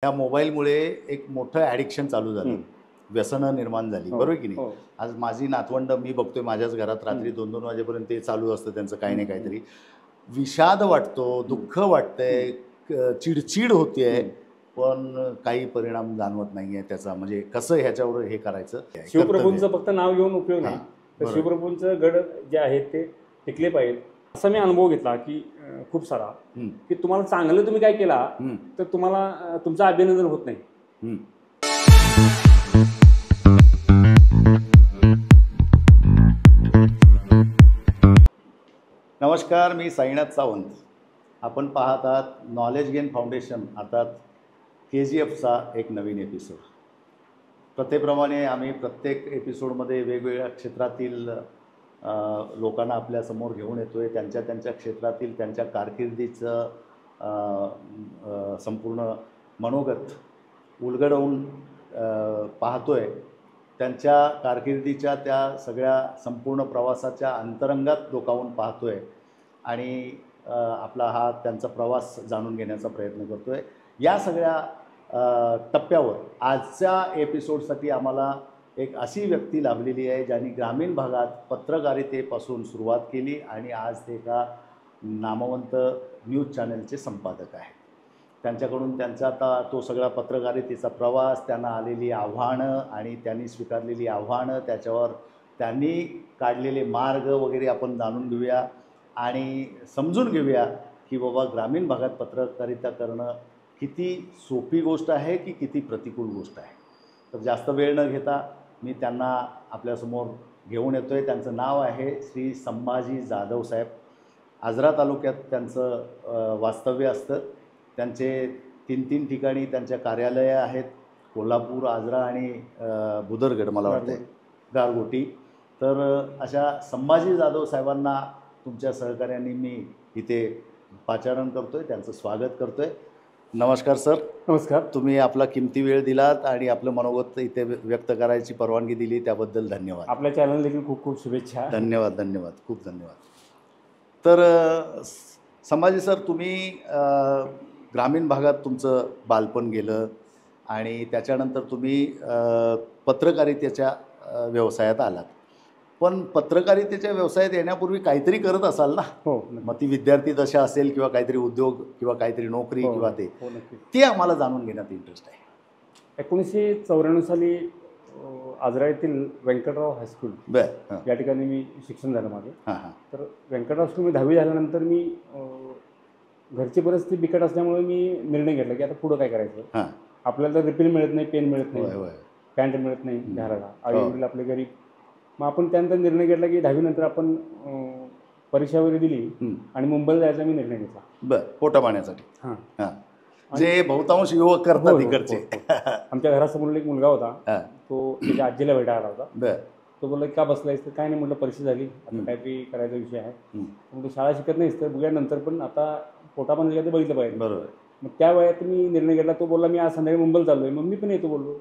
ह्या मोबाईलमुळे एक मोठं ॲडिक्शन चालू झालं, व्यसनं निर्माण झाली, बरोबर की नाही? आज माझी नातवंड मी बघतोय माझ्याच घरात रात्री 2-2 वाजेपर्यंत ते चालू असतं त्यांचं काही नाही काहीतरी. विषाद वाटतो, दुःख वाटतंय, चिडचिड होते, पण काही परिणाम जाणवत नाही आहे त्याचा. म्हणजे कसं ह्याच्यावर हे करायचं. शिवप्रभूंचं फक्त नाव घेऊन उपयोग नाही, तर शिवप्रभूंचं गड जे आहेत ते टिकले पाहिजे. असा मी अनुभव घेतला की खूप सारा, की तुम्हाला चांगलं तुम्ही काय केला तर तुम्हाला तुमचं अभिनंदन होत नाही. नमस्कार, मी साईनाथ सावंत. आपण पाहत आहात नॉलेज गेन फाउंडेशन अर्थात KGFचा एक नवीन एपिसोड. प्रथेप्रमाणे आम्ही प्रत्येक एपिसोडमध्ये वेगवेगळ्या क्षेत्रातील लोकांना आपल्यासमोर घेऊन येतो आहे. त्यांच्या क्षेत्रातील त्यांच्या कारकिर्दीचं संपूर्ण मनोगत उलगडवून पाहतो आहे. त्यांच्या कारकिर्दीच्या त्या सगळ्या संपूर्ण प्रवासाच्या अंतरंगात डोकावून पाहतो आहे आणि आपला हा त्यांचा प्रवास जाणून घेण्याचा प्रयत्न करतो आहे. या सगळ्या टप्प्यावर आजच्या एपिसोडसाठी आम्हाला एक अशी व्यक्ती लाभलेली आहे ज्यांनी ग्रामीण भागात पत्रकारितेपासून सुरुवात केली आणि आज ते एका नामवंत न्यूज चॅनलचे संपादक आहेत. त्यांच्याकडून त्यांचा आता तो सगळा पत्रकारितेचा प्रवास, त्यांना आलेली आव्हानं आणि त्यांनी स्वीकारलेली आव्हानं, त्याच्यावर त्यांनी काढलेले मार्ग वगैरे आपण जाणून घेऊया आणि समजून घेऊया की बाबा ग्रामीण भागात पत्रकारिता करणं किती सोपी गोष्ट आहे की किती प्रतिकूल गोष्ट आहे. तर जास्त वेळ न घेता मी त्यांना आपल्यासमोर घेऊन येतो आहे. त्यांचं नाव आहे श्री संभाजी जाधव साहेब. आजरा तालुक्यात त्यांचं वास्तव्य असतं. त्यांचे 3 ठिकाणी त्यांच्या कार्यालयं आहेत, कोल्हापूर, आजरा आणि बुदरगड, मला वाटतं गारगोटी. तर अशा संभाजी जाधव साहेबांना तुमच्या सहकार्याने मी इथे पाचारण करतो आहे, त्यांचं स्वागत करतो आहे. नमस्कार सर. नमस्कार. तुम्ही आपला किमती वेळ दिलात आणि आपलं मनोगत इथे व्यक्त करायची परवानगी दिली त्याबद्दल धन्यवाद. आपल्या चॅनल देखील खूप खूप शुभेच्छा. धन्यवाद, खूप धन्यवाद. तर संभाजी सर, तुम्ही ग्रामीण भागात तुमचं बालपण गेलं आणि त्याच्यानंतर तुम्ही पत्रकारितेच्या व्यवसायात आलात. पण पत्रकारितेच्या व्यवसायात येण्यापूर्वी काहीतरी करत असाल ना? हो. मग ती विद्यार्थी दशा असेल किंवा काहीतरी उद्योग किंवा काहीतरी नोकरी किंवा ते आम्हाला जाणून घेण्यात इंटरेस्ट आहे. 1994 साली आजरा येथील व्यंकटराव हायस्कूल या ठिकाणी मी शिक्षण झालं माझं. तर व्यंकटराव हायस्कूल मी 10वी झाल्यानंतर मी घरची परिस्थिती बिकट असल्यामुळे मी निर्णय घेतला की आता पुढं काय करायचं. आपल्याला तर रिफिल मिळत नाही, पेन मिळत नाही, पॅन्ट मिळत नाही घराला, आई वडील आपले गरीब. मग आपण त्यानंतर निर्णय घेतला की 10वी नंतर आपण परीक्षा वगैरे दिली आणि मुंबईला जायचा मी निर्णय घेतला. पोटा पाण्यासाठी. जे बहुतांश युवक करतात इकडचे. आमच्या घरासमोर एक मुलगा होता, तो त्याच्या आजीला भेटायला आला होता. तो बोलला का बसलायस? तर काय नाही म्हटलं, परीक्षा झाली, आता काहीतरी करायचा विषय आहे. मग शाळा शिकत नाहीस तर बघूया नंतर, पण आता पोटा पाण्याचं ते बघितलं पाहिजे. बरोबर. मग त्या वयात मी निर्णय घेतला. तो बोलला मी आज संध्याकाळी मुंबईला चाललोय. मग मी पण येतो बोललो.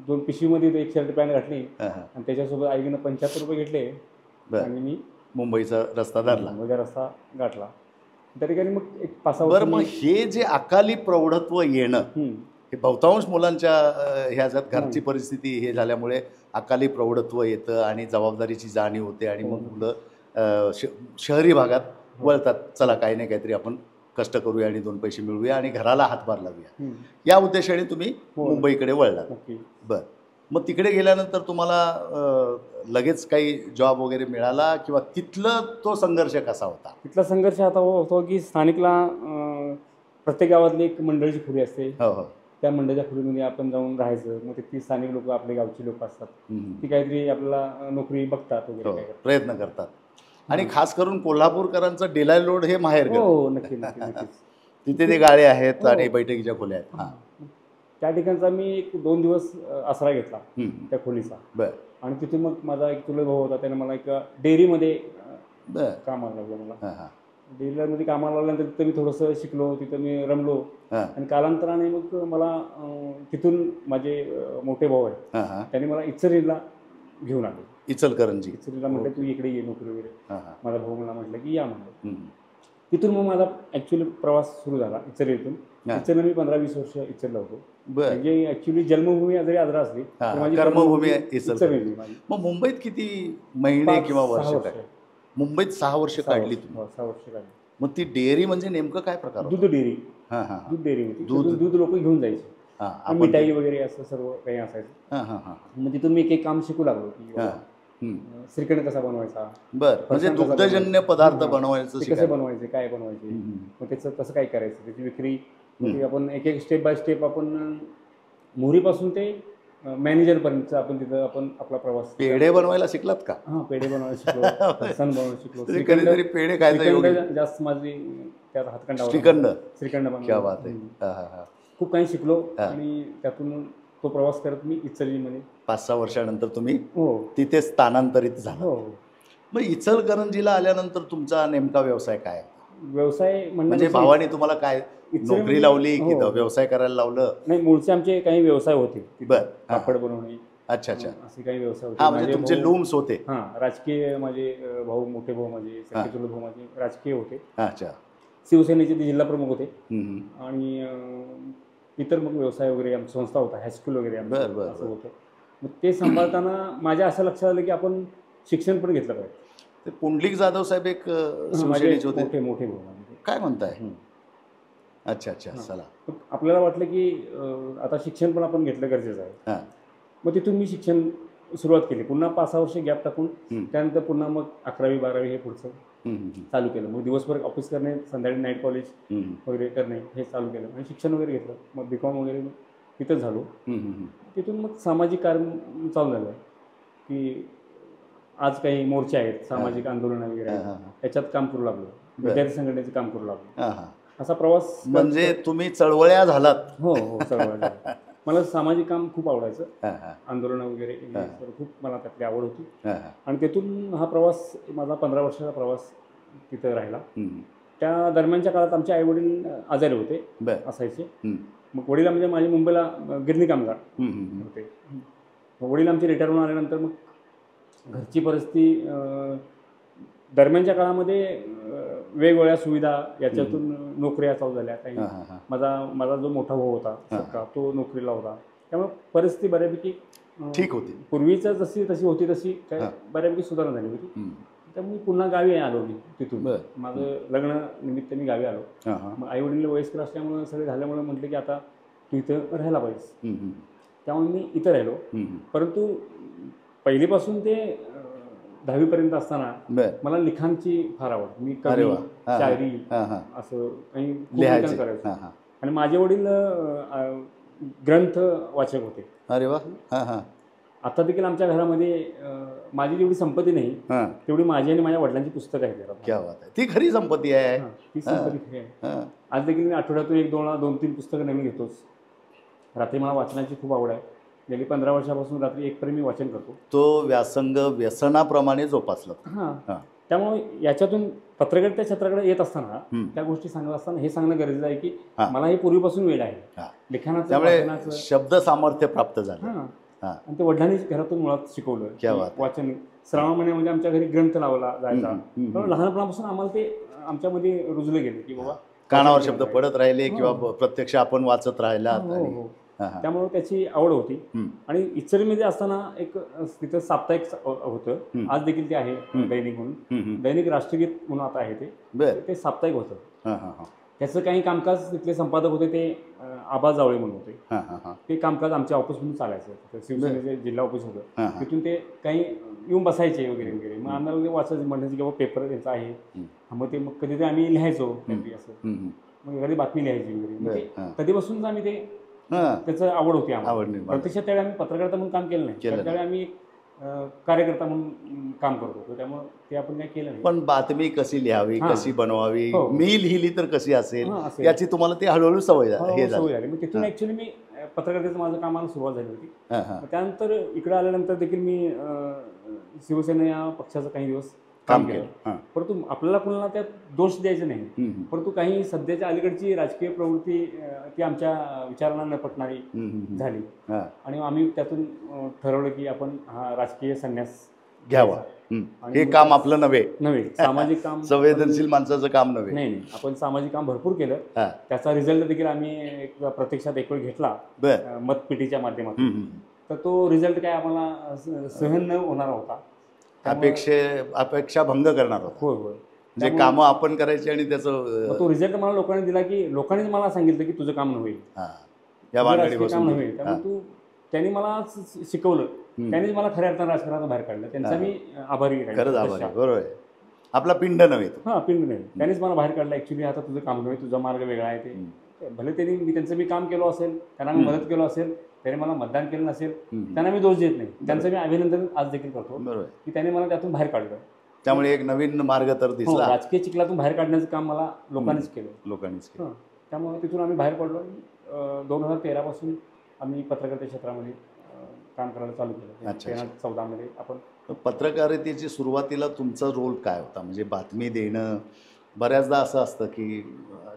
2 पिशवीमध्ये एक शर्ट पॅन्ट घातली आणि त्याच्यासोबत आईनं 75 रुपये घेतले आणि मी मुंबईचा रस्ता धरला. मुंबईचा रस्ता गाठला. त्या ठिकाणी मग एक 5-6 वर्ष. बरं, मग हे जे अकाली प्रौढत्व येणं हे बहुतांश मुलांच्या ह्याच्यात घरची परिस्थिती हे झाल्यामुळे अकाली प्रौढत्व येतं आणि जबाबदारीची जाणीव होते आणि मग मुलं शहरी भागात वळतात. चला काही नाही काहीतरी आपण कष्ट करूया आणि 2 पैसे मिळवूया आणि घराला हातभार लावूया, या उद्देशाने तुम्ही मुंबईकडे वळलात. बरं, मग तिकडे गेल्यानंतर तुम्हाला लगेच काही जॉब वगैरे मिळाला किंवा तिथलं तो संघर्ष कसा होता? तिथला संघर्ष आता होतो की स्थानिकला प्रत्येक गावातली एक मंडळीची खोली असते. त्या मंडळीच्या खोलीमध्ये आपण जाऊन राहायचं. मग ती स्थानिक लोक, आपले गावची लोक असतात, ती काहीतरी आपल्याला नोकरी बघतात वगैरे, प्रयत्न करतात. आणि खास करून कोल्हापूरकरांचं डेलाय लोड हे माहेर. हो, नक्की नक्की. तिथे ते गाळे आहेत आणि बैठकीच्या खोल्या आहेत. त्या ठिकाणचा मी एक 2 दिवस आसरा घेतला त्या खोलीचा. आणि तिथे मग माझा एक चुलत भाऊ होता, त्याने मला एक डेअरीमध्ये कामाला लावलं. मला डेअरीमध्ये कामाला लावल्यानंतर तिथं मी थोडंसं शिकलो, तिथं मी रमलो. आणि कालांतराने मग मला तिथून माझे मोठे भाऊ आहे, त्यांनी मला इचलकरंजीला घेऊन आले. इचलकरंजीला म्हटलं तू इकडे ये नोकरी वगैरे. माझा भाऊ मला म्हटलं की या म्हणलं. तिथून मग माझा ॲक्च्युली प्रवास सुरू झाला इचलकरंजीतून. इचलला मी 15-20 वर्ष इचलला होतो. म्हणजे ऍक्च्युली जन्मभूमी जरी आजरा असली तर माझी कर्मभूमी इचलकरंजी माझी. मग मुंबईत किती महिने किंवा वर्ष काढली? मुंबईत 6 वर्ष काढली तुम्ही? 6 वर्ष काढली. मग ती डेअरी म्हणजे नेमकं काय प्रकार? दूध डेअरी. दूध डेअरी होती. दूध लोक घेऊन जायचे. मिठाई वगैरे असं सर्व काही असायचं. मग तिथून मी एक काम शिकू लागलो की श्रीखंड कसा बनवायचा. म्हणजे दुग्धजन्य पदार्थ बनवायचं कसे बनवायचे, काय बनवायचे, मग त्याचं कसं काय करायचं, त्याची विक्री. आपण एक स्टेप बाय स्टेप आपण मोहरीपासून ते मॅनेजरपर्यंत आपण तिथं आपण आपला प्रवास. पेढे बनवायला शिकलात का? हां, पेढे बनवायला शिकलो, फरसाण बनवायला शिकलो. कधीतरी पेढे खायचं जास्त माझी त्यात हातखंडावर. श्रीखंड बनवायला खूप काही शिकलो आणि त्यातून तो प्रवास करत मी इचलकरंजीमध्ये 5-6 वर्षानंतर तुम्ही तिथे स्थानांतरित झाला. मग इचलकरंजीला आल्यानंतर तुमचा नेमका व्यवसाय काय? व्यवसाय म्हणजे भावाने तुम्हाला काय नोकरी लावली की व्यवसाय करायला लावलं? नाही, मूळचे आमचे काही व्यवसाय होते. कापड बनवणे. अच्छा. असे काही व्यवसाय होते. म्हणजे तुमचे लूम्स होते. राजकीय माझे भाऊ, मोठे भाऊ माझे, चुलत भाऊ माझे राजकीय होते. अच्छा. शिवसेनेचे ते जिल्हा प्रमुख होते. आणि इतर मग व्यवसाय वगैरे आमची संस्था होता, हायस्कूल वगैरे असं होतं. मग ते सांभाळताना माझ्या असं लक्षात आलं की आपण शिक्षण पण घेतलं पाहिजे. ते पुंडलिक जाधव साहेब एक मोठे भाऊ. काय म्हणताय? अच्छा. चला, आपल्याला वाटलं की आता शिक्षण पण आपण घेतलं गरजेचं आहे. मग तिथून मी शिक्षण सुरुवात केली. पुन्हा 5-6 वर्ष गॅप टाकून त्यानंतर पुन्हा मग 11वी-12वी हे पुढचं चालू केलं. मग दिवसभर ऑफिस करणे, संध्याकाळी नाईट कॉलेज वगैरे करणे हे चालू केलं आणि शिक्षण वगैरे घेतलं. मग BCom वगैरे तिथंच झालो. तिथून मग सामाजिक कार्य चालू झालं की आज काही मोर्चे आहेत, सामाजिक आंदोलनं वगैरे त्याच्यात काम करू लागलो. विद्यार्थी संघटनेचं काम करू लागलो. असा प्रवास. म्हणजे तुम्ही चळवळ्या झालात? हो, चळवळ्या. मला सामाजिक काम खूप आवडायचं. आंदोलनं वगैरे खूप मला त्यातली आवड होती. आणि तिथून हा प्रवास माझा 15 वर्षाचा प्रवास तिथं राहिला. त्या दरम्यानच्या काळात आमचे आईवडील आजारी होते, असायचे. मग वडील म्हणजे माझे मुंबईला गिरणी कामगार होते. वडील आमचे रिटायर होऊन आल्यानंतर मग घरची परिस्थिती दरम्यानच्या काळामध्ये वेगवेगळ्या सुविधा याच्यातून नोकऱ्या चालू झाल्या. काही माझा जो मोठा भाऊ होता तो नोकरीला होता. त्यामुळे परिस्थिती बऱ्यापैकी ठीक होती. पूर्वीचं तशी होती तशी काय बऱ्यापैकी सुधारणा झाली होती. त्यामुळे पुन्हा गावी आलो मी. तिथून माझं लग्न निमित्त मी गावी आलो. मग आई वडील वयस्कर असल्यामुळे सगळे झाल्यामुळे म्हटलं की आता तू इथं राहायला पाहिजे. त्यामुळे मी इथं राहिलो. परंतु पहिलीपासून ते 10वीपर्यंत असताना मला लिखाणची फार आवड. मी कवी, शायरी असं काही लिखाण करायचो. आणि माझे वडील ग्रंथ वाचक होते. अरे वा. आता देखील आमच्या घरामध्ये माझी जेवढी संपत्ती नाही तेवढी माझी आणि माझ्या वडिलांची पुस्तकं आहेत. क्या बात आहे. ती खरी संपत्ती आहे. ती संपत्ती आहे. आज देखील मी आठवड्यातून 1-2 पुस्तकं नवीन घेतोच. रात्री मला वाचनाची खूप आवड आहे. गेली 15 वर्षापासून रात्री 1 पर्यंत मी वाचन करतो. तो व्यासंग व्यसनाप्रमाणे जोपासला. त्यामुळे याच्यातून पत्रकारिता क्षेत्राकडे येत असताना त्या गोष्टी सांगत असताना हे सांगणं गरजेचं आहे की मला हे पूर्वीपासून वेळ आहे लिखाणाचं, त्यामुळे शब्द सामर्थ्य प्राप्त झालं. आणि ते वडिलांनी घरातून मुळात शिकवलं. वाचन श्रावण महिन्यामध्ये आमच्या घरी ग्रंथ लावला जायचा. लहानपणापासून आम्हाला ते आमच्यामध्ये रुजले गेले की बाबा कानावर शब्द पडत राहिले किंवा प्रत्यक्ष आपण वाचत राहिला. त्यामुळे त्याची आवड होती. आणि इचलकरंजीमध्ये असताना एक तिथं साप्ताहिक होतं. आज देखील ते आहे दैनिक म्हणून. दैनिक राष्ट्रगीत म्हणून आता आहे ते साप्ताहिक होतं. त्याचं काही कामकाज तिथले संपादक होते ते आबा जावळे म्हणून होते. ते कामकाज आमच्या ऑफिसमधून चालायचं. शिवसेनेचे जिल्हा ऑफिस होतं. तिथून ते काही येऊन बसायचे वगैरे वगैरे. मग आम्हाला वाचायचं म्हणायचं की बाबा पेपर त्यांचा आहे. मग ते मग कधीतरी आम्ही लिहायचो असं. मग एखादी बातमी लिहायची वगैरे. कधीपासून आम्ही ते त्याचं आवड होती आम्हाला. प्रत्यक्षात त्यावेळी आम्ही पत्रकारिता म्हणून काम केलं नाही. त्यावेळी आम्ही कार्यकर्ता म्हणून काम करत होतो. त्यामुळे ते आपण काय केलं नाही. पण बातमी कशी लिहावी, कशी बनवावी, मी लिहिली तर कशी असेल याची तुम्हाला ती हळूहळू सवय झाली. मग तिथून ऍक्च्युली मी पत्रकारितेचं माझं कामाला सुरुवात झाली होती. त्यानंतर इकडे आल्यानंतर देखील मी शिवसेना या पक्षाचं काही दिवस काम केलं. परंतु आपल्याला कोणाला त्यात दोष द्यायचे नाही. परंतु काही सध्याच्या अलीकडची राजकीय प्रवृत्ती ती आमच्या विचारांना न पटणारी झाली. आणि आम्ही त्यातून ठरवलं की आपण हा राजकीय संन्यास घ्यावा. हे काम आपलं नव्हे सामाजिक काम संवेदनशील माणसाचं काम नव्हे. नाही, आपण सामाजिक काम भरपूर केलं. त्याचा रिझल्ट देखील आम्ही प्रत्यक्षात एक वेळ घेतला मतपेटीच्या माध्यमातून. तर तो रिझल्ट काय आम्हाला सहन न होणार होता, अपेक्षा भंग करणार होता. होय होय. जे कामं आपण करायची आणि त्याचं तो रिझल्ट मला लोकांनी दिला की लोकांनीच मला सांगितलं की तुझं काम नव्हे, काम नव्हे. त्यामुळे तू त्यांनी मला शिकवलं, त्यांनीच मला खऱ्या अर्थानं राजकारणातून बाहेर काढलं. त्यांचा मी आभारी आहे. खरंच आभारी. बरोबर आहे. आपला पिंड नव्हे. पिंड नाही. त्यांनीच मला बाहेर काढलं. ॲक्च्युली आता तुझं काम नव्हे, तुझा मार्ग वेगळा आहे. ते भले त्यांचं मी काम केलं असेल, त्यांना मी मदत केलं असेल, त्यांनी मला मतदान केलं नसेल, त्यांना मी दोष देत नाही. त्यांचं मी अभिनंदन आज देखील करतो की त्यांनी मला त्यातून बाहेर काढलं. त्यामुळे एक नवीन मार्ग तर दिसला. राजकीय चिखलातून बाहेर काढण्याचं काम मला लोकांनीच केलं. त्यामुळे तिथून आम्ही बाहेर पडलो. 2013 पासून आम्ही पत्रकारिता क्षेत्रामध्ये काम करायला चालू केलं. 2014 मध्ये आपण पत्रकारितेची सुरुवातीला तुमचा रोल काय होता? म्हणजे बातमी देणं, बऱ्याचदा असं असतं की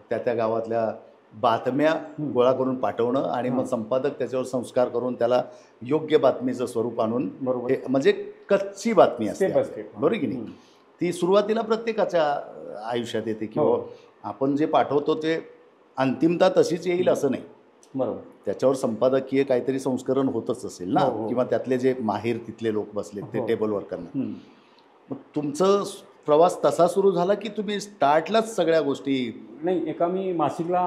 त्या गावातल्या बातम्या गोळा करून पाठवणं आणि मग संपादक त्याच्यावर संस्कार करून त्याला योग्य बातमीचं स्वरूप आणून, म्हणजे कच्ची बातमी असते बरोबर की नाही. ती सुरुवातीला प्रत्येकाच्या आयुष्यात येते की आपण जे पाठवतो ते अंतिमता तशीच येईल असं नाही. बरोबर. त्याच्यावर संपादकीय काहीतरी संस्करण होतच असेल ना, किंवा त्यातले जे माहीर तिथले लोक बसले ते टेबलवर करणार. मग तुमचं प्रवास तसा सुरू झाला की तुम्ही स्टार्टलाच सगळ्या गोष्टी? नाही, एका मी मासिकला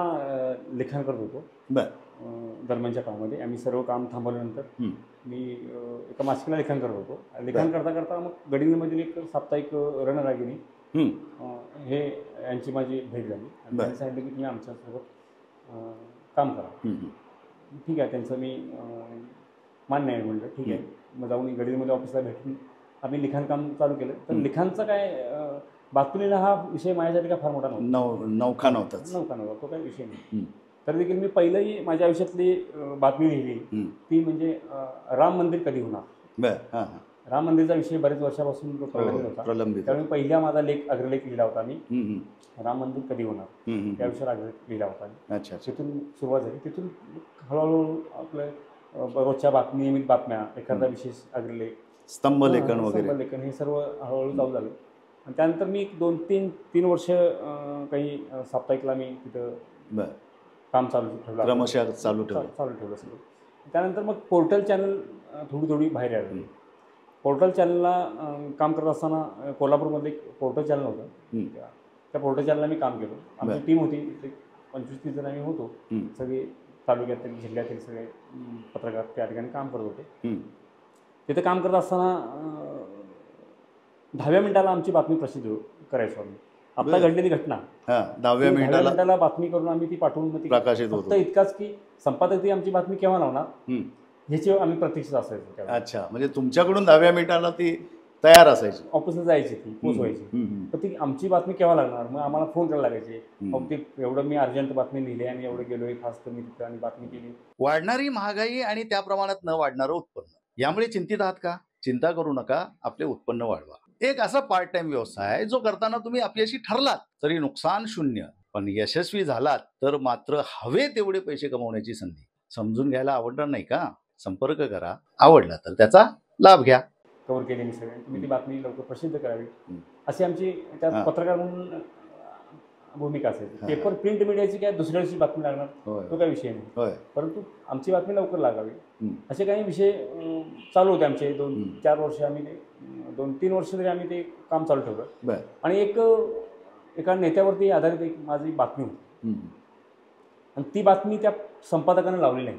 लेखन करत होतो. दरम्यानच्या कामामध्ये आम्ही सर्व काम थांबवल्यानंतर मी एका मासिकला लेखन करत होतो. लेखन करता करता मग गडिंगमधील एक साप्ताहिक रणरागिणी हे यांची माझी भेट झाली. त्यांनी सांगितलं की तुम्ही आमच्यासोबत काम करा. ठीक आहे, त्यांचं मी मान्य आहे म्हणलं. ठीक आहे, मग जाऊन गडिंगमध्ये ऑफिसला भेटून आम्ही लिखाणकाम चालू केलं. तर लिखाणचं काय, बातमी लिहिणं हा विषय माझ्यासाठी काय फार मोठा नवखा नव्हता, तो काही विषय नाही. तर देखील मी पहिलंही माझ्या आयुष्यातली बातमी लिहिली ती म्हणजे राम मंदिर कधी होणार. राम मंदिरचा विषय बरेच वर्षापासून प्रलंबित होता. त्यामुळे पहिला माझा अग्रलेख लिहिला होता मी, राम मंदिर कधी होणार या विषयावर अग्रलेख लिहिला होता. तिथून सुरुवात झाली. तिथून हळूहळू आपलं रोजच्या बातमी, नियमित बातम्या, एखादा विशेष अग्रलेख, स्तंभलेखन हे सर्व हळूहळू चालू झालं. आणि त्यानंतर मी 2-3 वर्ष काही साप्ताहिकला मी तिथं काम चालू ठेवलं, चालू ठेवलं सगळं. त्यानंतर मग पोर्टल चॅनल थोडी बाहेर आली. पोर्टल चॅनलला काम करत असताना कोल्हापूरमध्ये एक पोर्टल चॅनल होतं. त्या पोर्टल चॅनलला मी काम केलं. आमची टीम होती, 25-30 जण आम्ही होतो. सगळे तालुक्यातील, जिल्ह्यातील सगळे पत्रकार त्या ठिकाणी काम करत होते. तिथे काम करत असताना 10व्या मिनिटाला आमची बातमी प्रसिद्ध करायचो आम्ही. आता घडलेली घटना 10व्या मिनिटाला बातमी करून आम्ही ती पाठवून प्रकाशित होतो. फक्त इतकाच की संपादक ती आमची बातमी केव्हा लावणार ह्याची आम्ही प्रतीक्षेत असायचो. अच्छा, म्हणजे तुमच्याकडून 10व्या मिनिटाला ती तयार असायची, ऑफिसला जायची, ती पोचवायची. तर ती आमची बातमी केव्हा लागणार, मग आम्हाला फोन करायला लागायचे. मग ते एवढं मी अर्जंट बातमी लिहिली आणि एवढं गेलोय खास तर मी तिथं आणि बातमी केली. वाढणारी महागाई आणि त्या प्रमाणात न वाढणारं उत्पन्न, यामुळे चिंतित आहात का? चिंता करू नका, आपले उत्पन्न वाढवा. एक असा पार्ट टाइम व्यवसाय जो करताना तुम्ही अपयशी ठरलात तरी नुकसान शून्य, पण यशस्वी झालात तर मात्र हवे तेवढे पैसे कमवण्याची संधी. समजून घ्यायला आवडणार नाही का? संपर्क करा. आवडला तर त्याचा लाभ घ्या. कव्हर केली मी सगळे. तुम्ही ती बातमी लवकर प्रसिद्ध करावी अशी आमची त्यात पत्रकार म्हणून भूमिका असायची. पेपर प्रिंट मीडियाची काय दुसऱ्या दिवशी बातमी लागणार तो काही विषय नाही, परंतु आमची बातमी लवकर लागावी असे काही विषय चालू होते आमचे. 2-4 वर्ष आम्ही ते 2-3 वर्ष तरी आम्ही ते काम चालू ठेवलं. आणि एका नेत्यावरती आधारित एक माझी बातमी होती आणि ती बातमी त्या संपादकाने लावली नाही.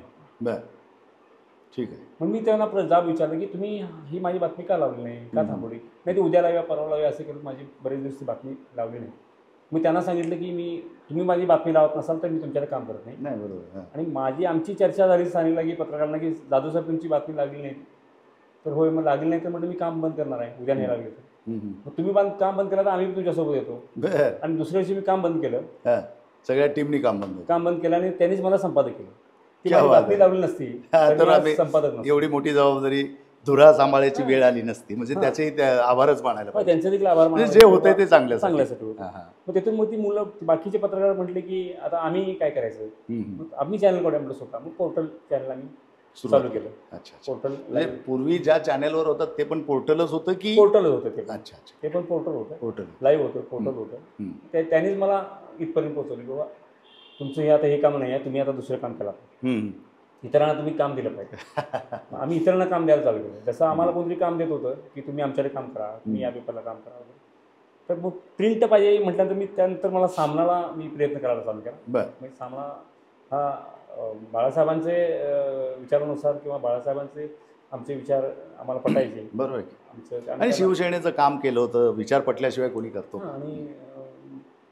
ठीक आहे. मग मी त्यांना जाब विचारलं की तुम्ही ही माझी बातमी का लावली नाही, का थांबवली नाही, ती उद्या लाव्या परवा लाव्या असं करत माझी बरेच दिवस ती बातमी लावली नाही. मी त्यांना सांगितलं की तुम्ही माझी बातमी लावत नसाल तर मी तुमच्याकडे काम करत नाही. बरोबर. आणि आमची चर्चा झाली, सांगितलं की पत्रकारांना की जाधव साहेब तुमची बातमी लागली नाही. तर होय, मग लागली नाही तर म्हटलं मी काम बंद करणार आहे, उद्या नाही लागले तर. मग तुम्ही काम बंद केलं तर आम्ही तुमच्यासोबत येतो. आणि दुसऱ्या दिवशी मी काम बंद केलं. सगळ्या टीमनी काम बंद केलं आणि त्यांनीच मला संपादक केलं. ती बातमी लावली नसती तर संपादक एवढी मोठी जबाबदारी धुरा सांभाळायची वेळ आली नसती. म्हणजे त्याचेही आभारच मानायला पाहिजे. त्यांचे देखील आभार मानायला, जे होते ते चांगल्यासाठी. मग तिथून मग ती मुलं बाकीचे पत्रकार म्हटले की आता आम्ही काय करायचं, मग आम्ही चॅनल काढू म्हटलं स्वतः. मग पोर्टल चॅनल आम्ही चालू केलं. अच्छा, पोर्टल म्हणजे पूर्वी ज्या चॅनेलवर होतं ते पण पोर्टलच होतं की? पोर्टल होतं ते. अच्छा अच्छा, ते पण पोर्टल होतं, पोर्टल लाईव्ह होतं, पोर्टल होतं. त्यांनीच मला इथपर्यंत पोहोचवलं की बाबा तुमचं हे आता हे काम नाही आहे, तुम्ही आता दुसरं काम केला, इतरांना तुम्ही काम दिलं पाहिजे. आम्ही इतरांना काम द्यायला चालू केलं. जसं आम्हाला कोणतरी काम देत होतं की तुम्ही आमच्याकडे काम करा, तुम्ही या पेपरला काम करा वगैरे, तर मग प्रिंट पाहिजे म्हटल्यानंतर मी त्यानंतर मला सामनाला मी प्रयत्न करायला चालू केला. म्हणजे सामना हा बाळासाहेबांचे विचारानुसार किंवा बाळासाहेबांचे आमचे विचार आम्हाला पटायचे. बरोबर आहे. आणि शिवसेनेचं काम केलं होतं, विचार पटल्याशिवाय कोणी करतो. आणि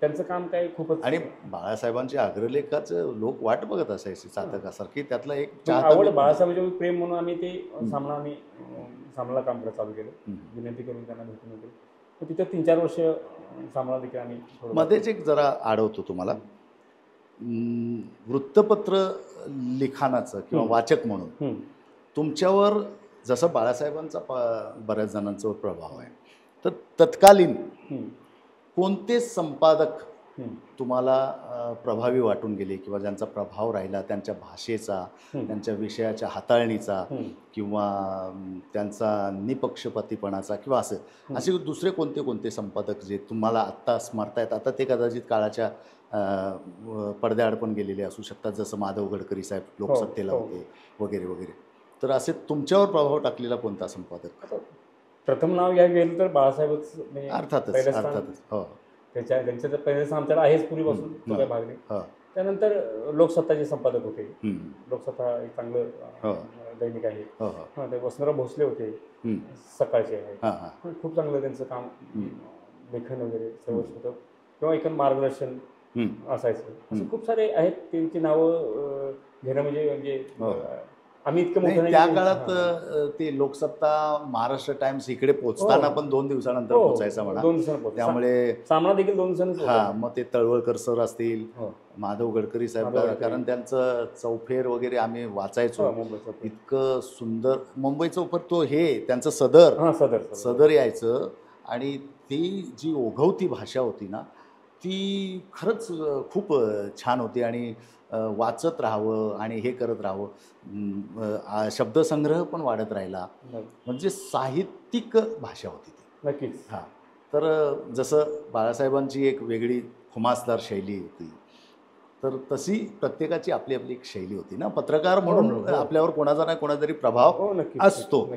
त्यांचं काम काय खूपच. आणि बाळासाहेबांचे अग्रलेखाचं लोक वाट बघत असायचे चातकासारखी, त्यातला एक आवड बाळासाहेबांच्या प्रेम म्हणून आम्ही ते सामनाला काम करायला चालू केलं. विनंती करून त्यांना भेटून होते. तर तिथं 3-4 वर्ष सामना देखील आम्ही. मध्येच एक जरा आठवतो तुम्हाला, वृत्तपत्र लिखाणाचं किंवा वाचक म्हणून तुमच्यावर जसं बाळासाहेबांचा बऱ्याच जणांचा प्रभाव आहे, तर तत्कालीन कोणते संपादक तुम्हाला प्रभावी वाटून गेले किंवा ज्यांचा प्रभाव राहिला, त्यांच्या भाषेचा, त्यांच्या विषयाच्या हाताळणीचा किंवा त्यांचा निपक्षपातीपणाचा किंवा असे दुसरे कोणते संपादक जे तुम्हाला आत्ता स्मरतायत? आता ते कदाचित काळाच्या पडद्याआड पण गेलेले असू शकतात, जसं माधव गडकरी साहेब लोकसत्तेला होते वगैरे वगैरे. तर असे तुमच्यावर प्रभाव टाकलेला कोणता संपादक? प्रथम नाव घ्यायला गेलं तर बाळासाहेबच. अर्थातच हो. त्यांचं तर पहिल्याच आमच्याकडे आहेच पूर्वीपासून, तो काही भाग नाही. त्यानंतर लोकसत्ताचे संपादक होते. लोकसत्ता एक चांगलं दैनिक आहे. ते वसंतराव भोसले होते, सकाळचे आहे. खूप चांगलं त्यांचं काम, लेखन वगैरे सर्वच होतं किंवा एक मार्गदर्शन असायचं. असे खूप सारे आहेत, त्यांची नावं घेणं म्हणजे आम्ही इतकं मोठं नाही. त्या काळात ते लोकसत्ता, महाराष्ट्र टाइम्स इकडे पोहोचताना पण 2 दिवसानंतर पोहोचायचा म्हणा. 2 दिवसांनी, त्यामुळे सामना देखील 2 दिवसांनी. मग ते तळवळकर सर असतील, माधव गडकरी साहेब, कारण त्यांचं चौफेर वगैरे आम्ही वाचायचो. इतकं सुंदर मुंबई चौफेर, तो त्यांचं सदर यायचं. आणि ती जी ओघवती भाषा होती ना, ती खरंच खूप छान होती. आणि वाचत राहावं आणि हे करत राहावं, शब्दसंग्रह पण वाढत राहिला. म्हणजे साहित्यिक भाषा होती ती. नक्कीच. तर जसं बाळासाहेबांची एक वेगळी खुमासदार शैली होती, तर तशी प्रत्येकाची आपली आपली एक शैली होती ना. पत्रकार म्हणून आपल्यावर कोणाचा ना कोणातरी प्रभाव असतो.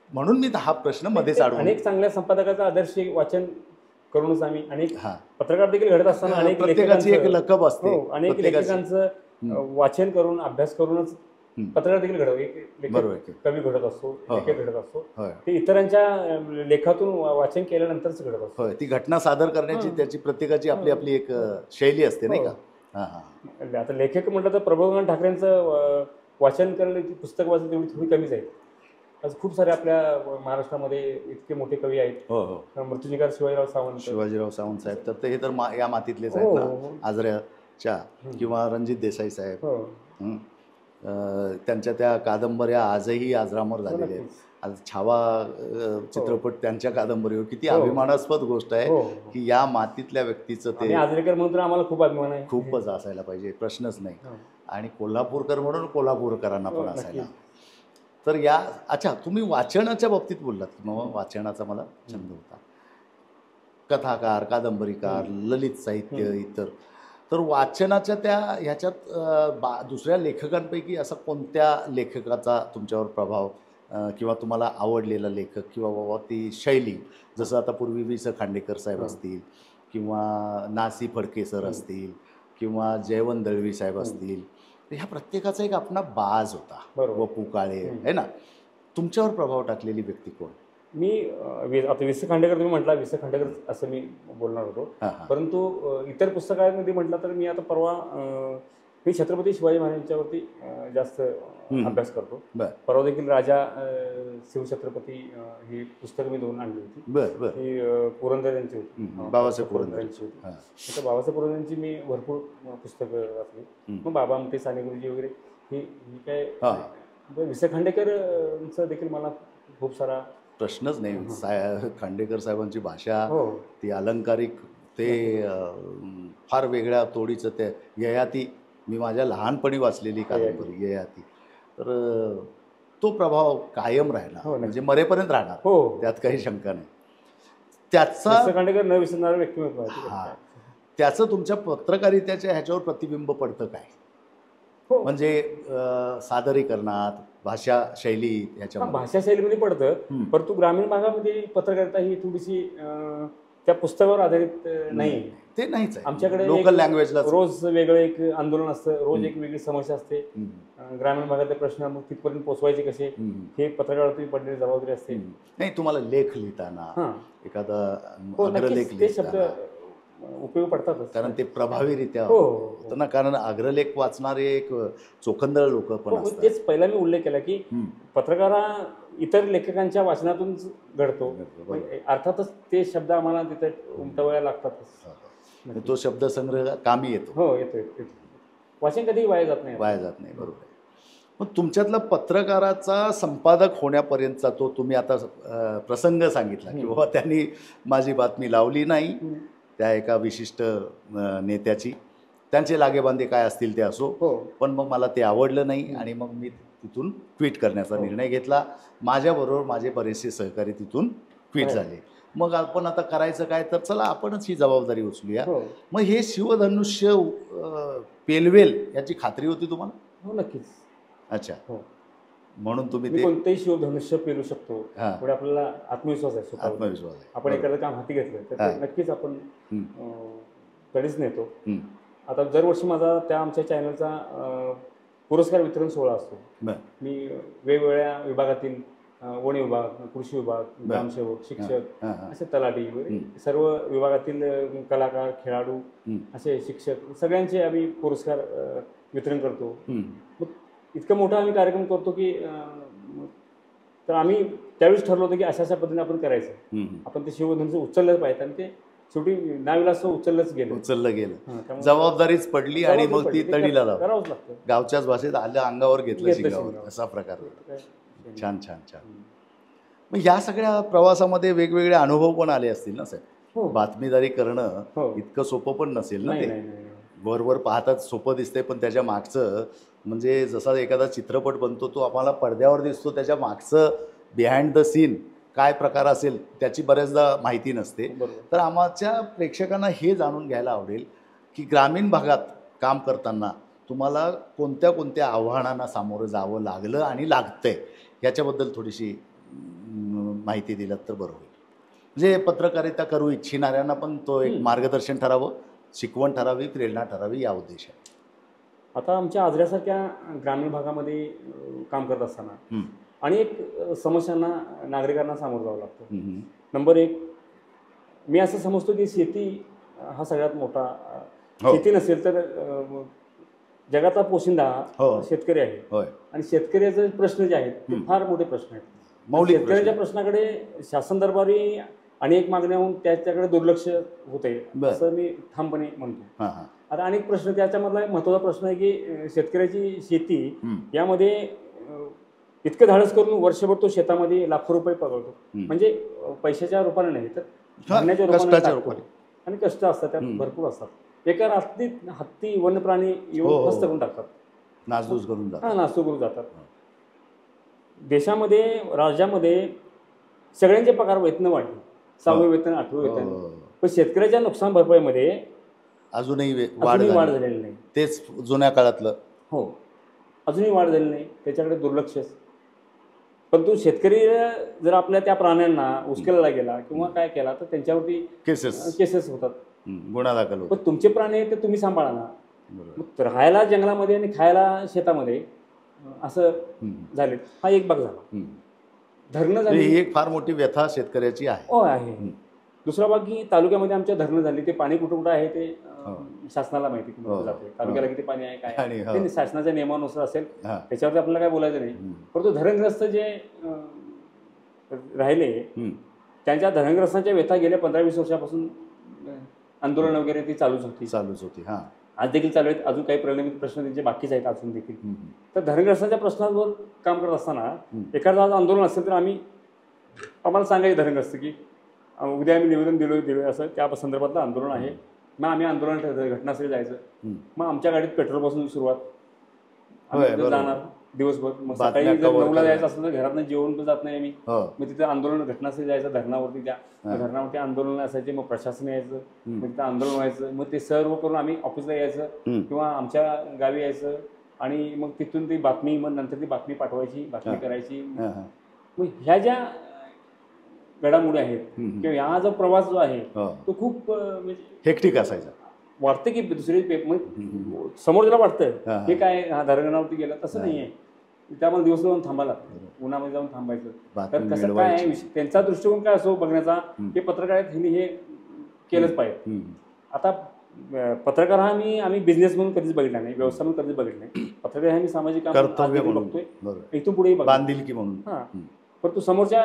म्हणून मी हा प्रश्न मध्येच अडवून. अनेक चांगल्या संपादकाचा आदर्श वाचन करूनच आम्ही अनेक पत्रकार देखील घडत असताना अनेक प्रत्येकाची एक लकब असते. अनेक लेखकांचं वाचन करून, अभ्यास करूनच पत्रकार देखील घडत, कवी घडत असतो, लेखक घडत असतो. ते इतरांच्या लेखातून वाचन केल्यानंतरच घडत असतो. ती घटना सादर करण्याची त्याची प्रत्येकाची आपली आपली एक शैली असते, नाही का? आता लेखक म्हटलं तर प्रबोधन ठाकरेंचं वाचन करण्याची पुस्तक वाचन तेवढी थोडी कमीच आहे. आज खूप सारे आपल्या महाराष्ट्रामध्ये इतके मोठे कवी आहेत. मृत्युंजयकार शिवाजीराव सावंत साहेब, तर हे तर या मातीतलेच आहेत ना, आजऱ्याच्या. किंवा रणजित देसाई साहेब, त्यांच्या त्या कादंबऱ्या आजही आजरामर झालेल्या आहेत. आज छावा चित्रपट त्यांच्या कादंबरीवर, किती अभिमानास्पद गोष्ट आहे की या मातीतल्या व्यक्तीचं ते. आजरेकर म्हणून आम्हाला खूप अभिमान आहे. खूपच असायला पाहिजे, प्रश्नच नाही. आणि कोल्हापूरकर म्हणून कोल्हापूरकरांना पण असायला. तर अच्छा, तुम्ही वाचनाच्या बाबतीत बोललात की मग वाचनाचा मला छंद होता. कथाकार, कादंबरीकार, ललित साहित्य, इतर. तर वाचनाच्या ह्याच्यात दुसऱ्या लेखकांपैकी असा कोणत्या लेखकाचा तुमच्यावर प्रभाव किंवा तुम्हाला आवडलेला लेखक किंवा बाबा ती शैली, जसं आता पूर्वी वि स खांडेकर साहेब असतील किंवा नासी फडके सर असतील किंवा जयवंत दळवी साहेब असतील, ह्या प्रत्येकाचा एक आपला बाज होता. वपू काळे आहे ना. तुमच्यावर प्रभाव टाकलेली व्यक्ती कोण? मी आता वि स खांडेकर, तुम्ही म्हटला वि स खांडेकर असं मी बोलणार होतो. परंतु इतर पुस्तकांमध्ये म्हटलं तर मी आता परवा मी छत्रपती शिवाजी महाराजांच्यावरती जास्त अभ्यास करतो. परवा देखील राजा शिवछत्रपती ही पुस्तकं मी 2 आणली होती. ही पुरंदर यांची होती, बाबासाहेब पुरंदर यांची होती. तर बाबासाहेब पुरंदर यांची मी भरपूर पुस्तकं वाचली. मग बाबा आमटे साने गुरुजी वगैरे ही काय. वि स खांडेकरचं देखील मला खूप सारा प्रश्नच नाही. खांडेकर साहेबांची भाषा, ती अलंकारिक, ते फार वेगळ्या तोडीचं. ते ययाती, मी माझ्या लहानपणी वाचलेली कादंबरी ययाती. तर तो प्रभाव कायम राहिला, म्हणजे मरेपर्यंत राहणार, त्यात काही शंका नाही. त्याचा खांडेकर न विसरणारं व्यक्तिमत्व आहे. हां, त्याचं तुमच्या पत्रकारितेच्या ह्याच्यावर प्रतिबिंब पडतं काय? म्हणजे सादरीकरणात, भाषा शैली ह्याच्यामध्ये? भाषा शैलीमध्ये पडतं, परंतु ग्रामीण भागामध्ये पत्रकारिता ही थोडीशी त्या पुस्तकावर आधारित नाही. ते नाहीच आहे. आमच्याकडे लोकल लँग्वेजला रोज वेगळं एक आंदोलन असतं, रोज एक वेगळी समस्या असते. ग्रामीण भागातले प्रश्न मग तिथपर्यंत पोहोचवायचे कसे, हे पत्रकारांची पडलेली जबाबदारी असते. नाही, तुम्हाला लेख लिहिताना एखादा अग्रलेख ते शब्द उपयोग पडतात, कारण ते प्रभावीरित्या होतं ना. कारण अग्रलेख वाचणारे एक चोखंदळ लोक पण असतात. तेच पहिला मी उल्लेख केला की पत्रकारा इतर लेखकांच्या वाचनातून घडतो. अर्थातच ते शब्द आम्हाला तिथे उमटवायला लागतातच. तो शब्दसंग्रह कामी येतो. येतो. वाचन कधीही वाया जात नाही. बरोबर आहे. मग तुमच्यातला पत्रकाराचा संपादक होण्यापर्यंतचा तो तुम्ही आता प्रसंग सांगितला की बाबा त्यांनी माझी बातमी लावली नाही, त्या एका विशिष्ट नेत्याची, त्यांचे लागेबांधे काय असतील ते असो, पण मग मला ते आवडलं नाही आणि मग मी तिथून ट्विट करण्याचा निर्णय घेतला. माझ्याबरोबर माझे बरेचसे सहकारी तिथून ट्विट झाले. मग आपण आता करायचं काय, तर चला आपणच ही जबाबदारी उचलूया. मग हे शिवधनुष्य पेलवेल याची खात्री होती तुम्हाला? नक्कीच. अच्छा, म्हणून तुम्ही ते कोणतेही शिवधनुष्य पेलू शकतो, पुढे आपल्याला आत्मविश्वास आहे. आत्मविश्वास आहे. आपण एखादं काम हाती घेतलं तर नक्कीच आपण कधीच नेतो. आता दरवर्षी माझा त्या आमच्या चॅनलचा पुरस्कार वितरण सोहळा असतो. मी वेगवेगळ्या विभागातील वन विभाग, कृषी विभाग, ग्रामसेवक, शिक्षक, असे तलाठी वगैरे सर्व विभागातील कलाकार, खेळाडू, असे शिक्षक सगळ्यांचे आम्ही पुरस्कार वितरण करतो. इतका मोठा आम्ही कार्यक्रम करतो की तर आम्ही त्यावेळेस ठरलं होतं की अशा पद्धतीने आपण करायचं. आपण ते शिवधनुष्य उचललं पाहिजे आणि ते शेवटी नाविलास उचललं गेलं. जबाबदारीच पडली आणि मग ती तडीला करावंच लागतं. गावच्याच भाषेत आलं, अंगावर घेतलं शिंगावर, असा प्रकार होता. छान छान छान. मग या सगळ्या प्रवासामध्ये वेगवेगळे अनुभव पण आले असतील ना साहेब? बातमीदारी करणं इतकं सोपं पण नसेल ना. ते वरवर पाहताच सोपं दिसतंय, पण त्याच्या मागचं, म्हणजे जसा एखादा चित्रपट बनतो तो आम्हाला पडद्यावर दिसतो, त्याच्या मागचं बिहाइंड द सीन काय प्रकार असेल त्याची बऱ्याचदा माहिती नसते. तर आमच्या प्रेक्षकांना हे जाणून घ्यायला आवडेल की ग्रामीण भागात काम करताना तुम्हाला कोणत्या कोणत्या आव्हानांना सामोरं जावं लागलं आणि लागतंय, याच्याबद्दल थोडीशी माहिती दिलात तर बरं होईल. म्हणजे पत्रकारिता करू इच्छिणाऱ्यांना पण तो एक मार्गदर्शन ठरावं, शिकवण ठरावी, प्रेरणा ठरावी, या उद्देशाने. आता आमच्या आजऱ्यासारख्या ग्रामीण भागामध्ये काम करत असताना अनेक समस्यांना नागरिकांना सामोरं जावं लागतं. नंबर 1, मी असं समजतो की शेती हा सगळ्यात मोठा, शेती नसेल तर जगाचा पोशिंदा शेतकरी आहे. आणि शेतकऱ्याचे प्रश्न जे आहेत ते फार मोठे प्रश्न आहेत. शेतकऱ्याच्या प्रश्नाकडे शासन दरबारी अनेक मागण्या होऊन त्याच्याकडे दुर्लक्ष होते असं मी ठामपणे म्हणतो. आता अनेक प्रश्न, त्याच्यामधला एक महत्त्वाचा प्रश्न आहे की शेतकऱ्याची शेती यामध्ये इतकं धाडस करून वर्षभर तो शेतामध्ये लाखो रुपये पकडतो. म्हणजे पैशाच्या रूपाने नाही तर धान्याच्या रूपाने, आणि कष्ट असतात त्यात भरपूर असतात. एका रात्रीत हत्ती, वन्यप्राणी येऊन फस्त करून टाकतात, नासधूस करून जातात. देशामध्ये, राज्यामध्ये सगळ्यांचे पगार वेतन वाढली, 6वे वेतन, 8वे वेतन, पण शेतकऱ्याच्या नुकसान भरपाईमध्ये अजूनही वाढ झालेली नाही. तेच जुन्या काळातलं. अजूनही वाढ झाली नाही, त्याच्याकडे दुर्लक्षच. परंतु शेतकरी जर आपल्या त्या प्राण्यांना उचलला गेला किंवा काय केला तर त्यांच्यावरती केसेस होतात, गुन्हा दाखल होतो. पण तुमचे प्राणी ते तुम्ही सांभाळा ना. राहायला जंगलामध्ये आणि खायला शेतामध्ये असं झाले. हा एक भाग झाला. धरणं झाली, ही एक फार मोठी व्यथा शेतकऱ्याची आहे. दुसरा भाग की तालुक्यामध्ये आमच्या धरणं झाली, ते पाणी कुठं कुठं आहे ते शासनाला माहिती जाते. तालुक्याला किती पाणी आहे, काय ते शासनाच्या नियमानुसार असेल, त्याच्यावरती आपल्याला काय बोलायचं नाही. परंतु धरणग्रस्त जे राहिले त्यांच्या धरणग्रस्तांच्या व्यथा गेल्या 15-20 वर्षापासून आंदोलन वगैरे ती चालूच होती. आज देखील चालू आहेत. अजून काही प्रलंबित प्रश्न त्यांचे बाकीच आहेत अजून देखील. तर धरणग्रस्तांच्या प्रश्नांवर काम करत असताना एखादं आज आंदोलन असेल तर आम्हाला सांगायचं धरणग्रस्त की उद्या आम्ही निवेदन दिलोय असं, त्या संदर्भातलं आंदोलन आहे. मग आम्ही आंदोलन घटनास्थळी जायचं. मग आमच्या गाडीत पेट्रोलपासून सुरुवात, आम्ही जाणार, दिवसभर. मग सकाळी जर 9ला जायचं असेल तर घरातनं जेवण पण जात नाही आम्ही. मग तिथे आंदोलन घटनास्थळी जायचं, धरणावरती. त्या धरणावरती आंदोलन असायचे. मग प्रशासन यायचं, मग तिथं आंदोलन व्हायचं. मग ते सर्व करून आम्ही ऑफिसला यायचं किंवा आमच्या गावी यायचं आणि मग तिथून ती बातमी, मग नंतर ती बातमी पाठवायची, बातमी करायची. मग ह्या ज्या घडामोडी आहेत किंवा ह्या जो प्रवास जो आहे तो खूप म्हणजे हेक्टिक असायचा. वाटतं की दुसरे पेपर समोर ज्याला वाटतं हे काय हा धरणावरती गेला, तसं नाही आहे. त्यामुळे दिवस जाऊन थांबायला, उन्हामध्ये जाऊन थांबायचं. तर कसं काय आहे त्यांचा दृष्टिकोन काय असो बघण्याचा, हे पत्रकारिता हे केलंच पाहिजे. आता पत्रकार हा आम्ही बिझनेस म्हणून कधीच बघितला नाही, व्यवसाय म्हणून कधीच बघितला नाही. पत्रकार हे आम्ही सामाजिक कर्तव्य बघतोय, इथून पुढेही बांधिलकी म्हणून. हां, परंतु समोरच्या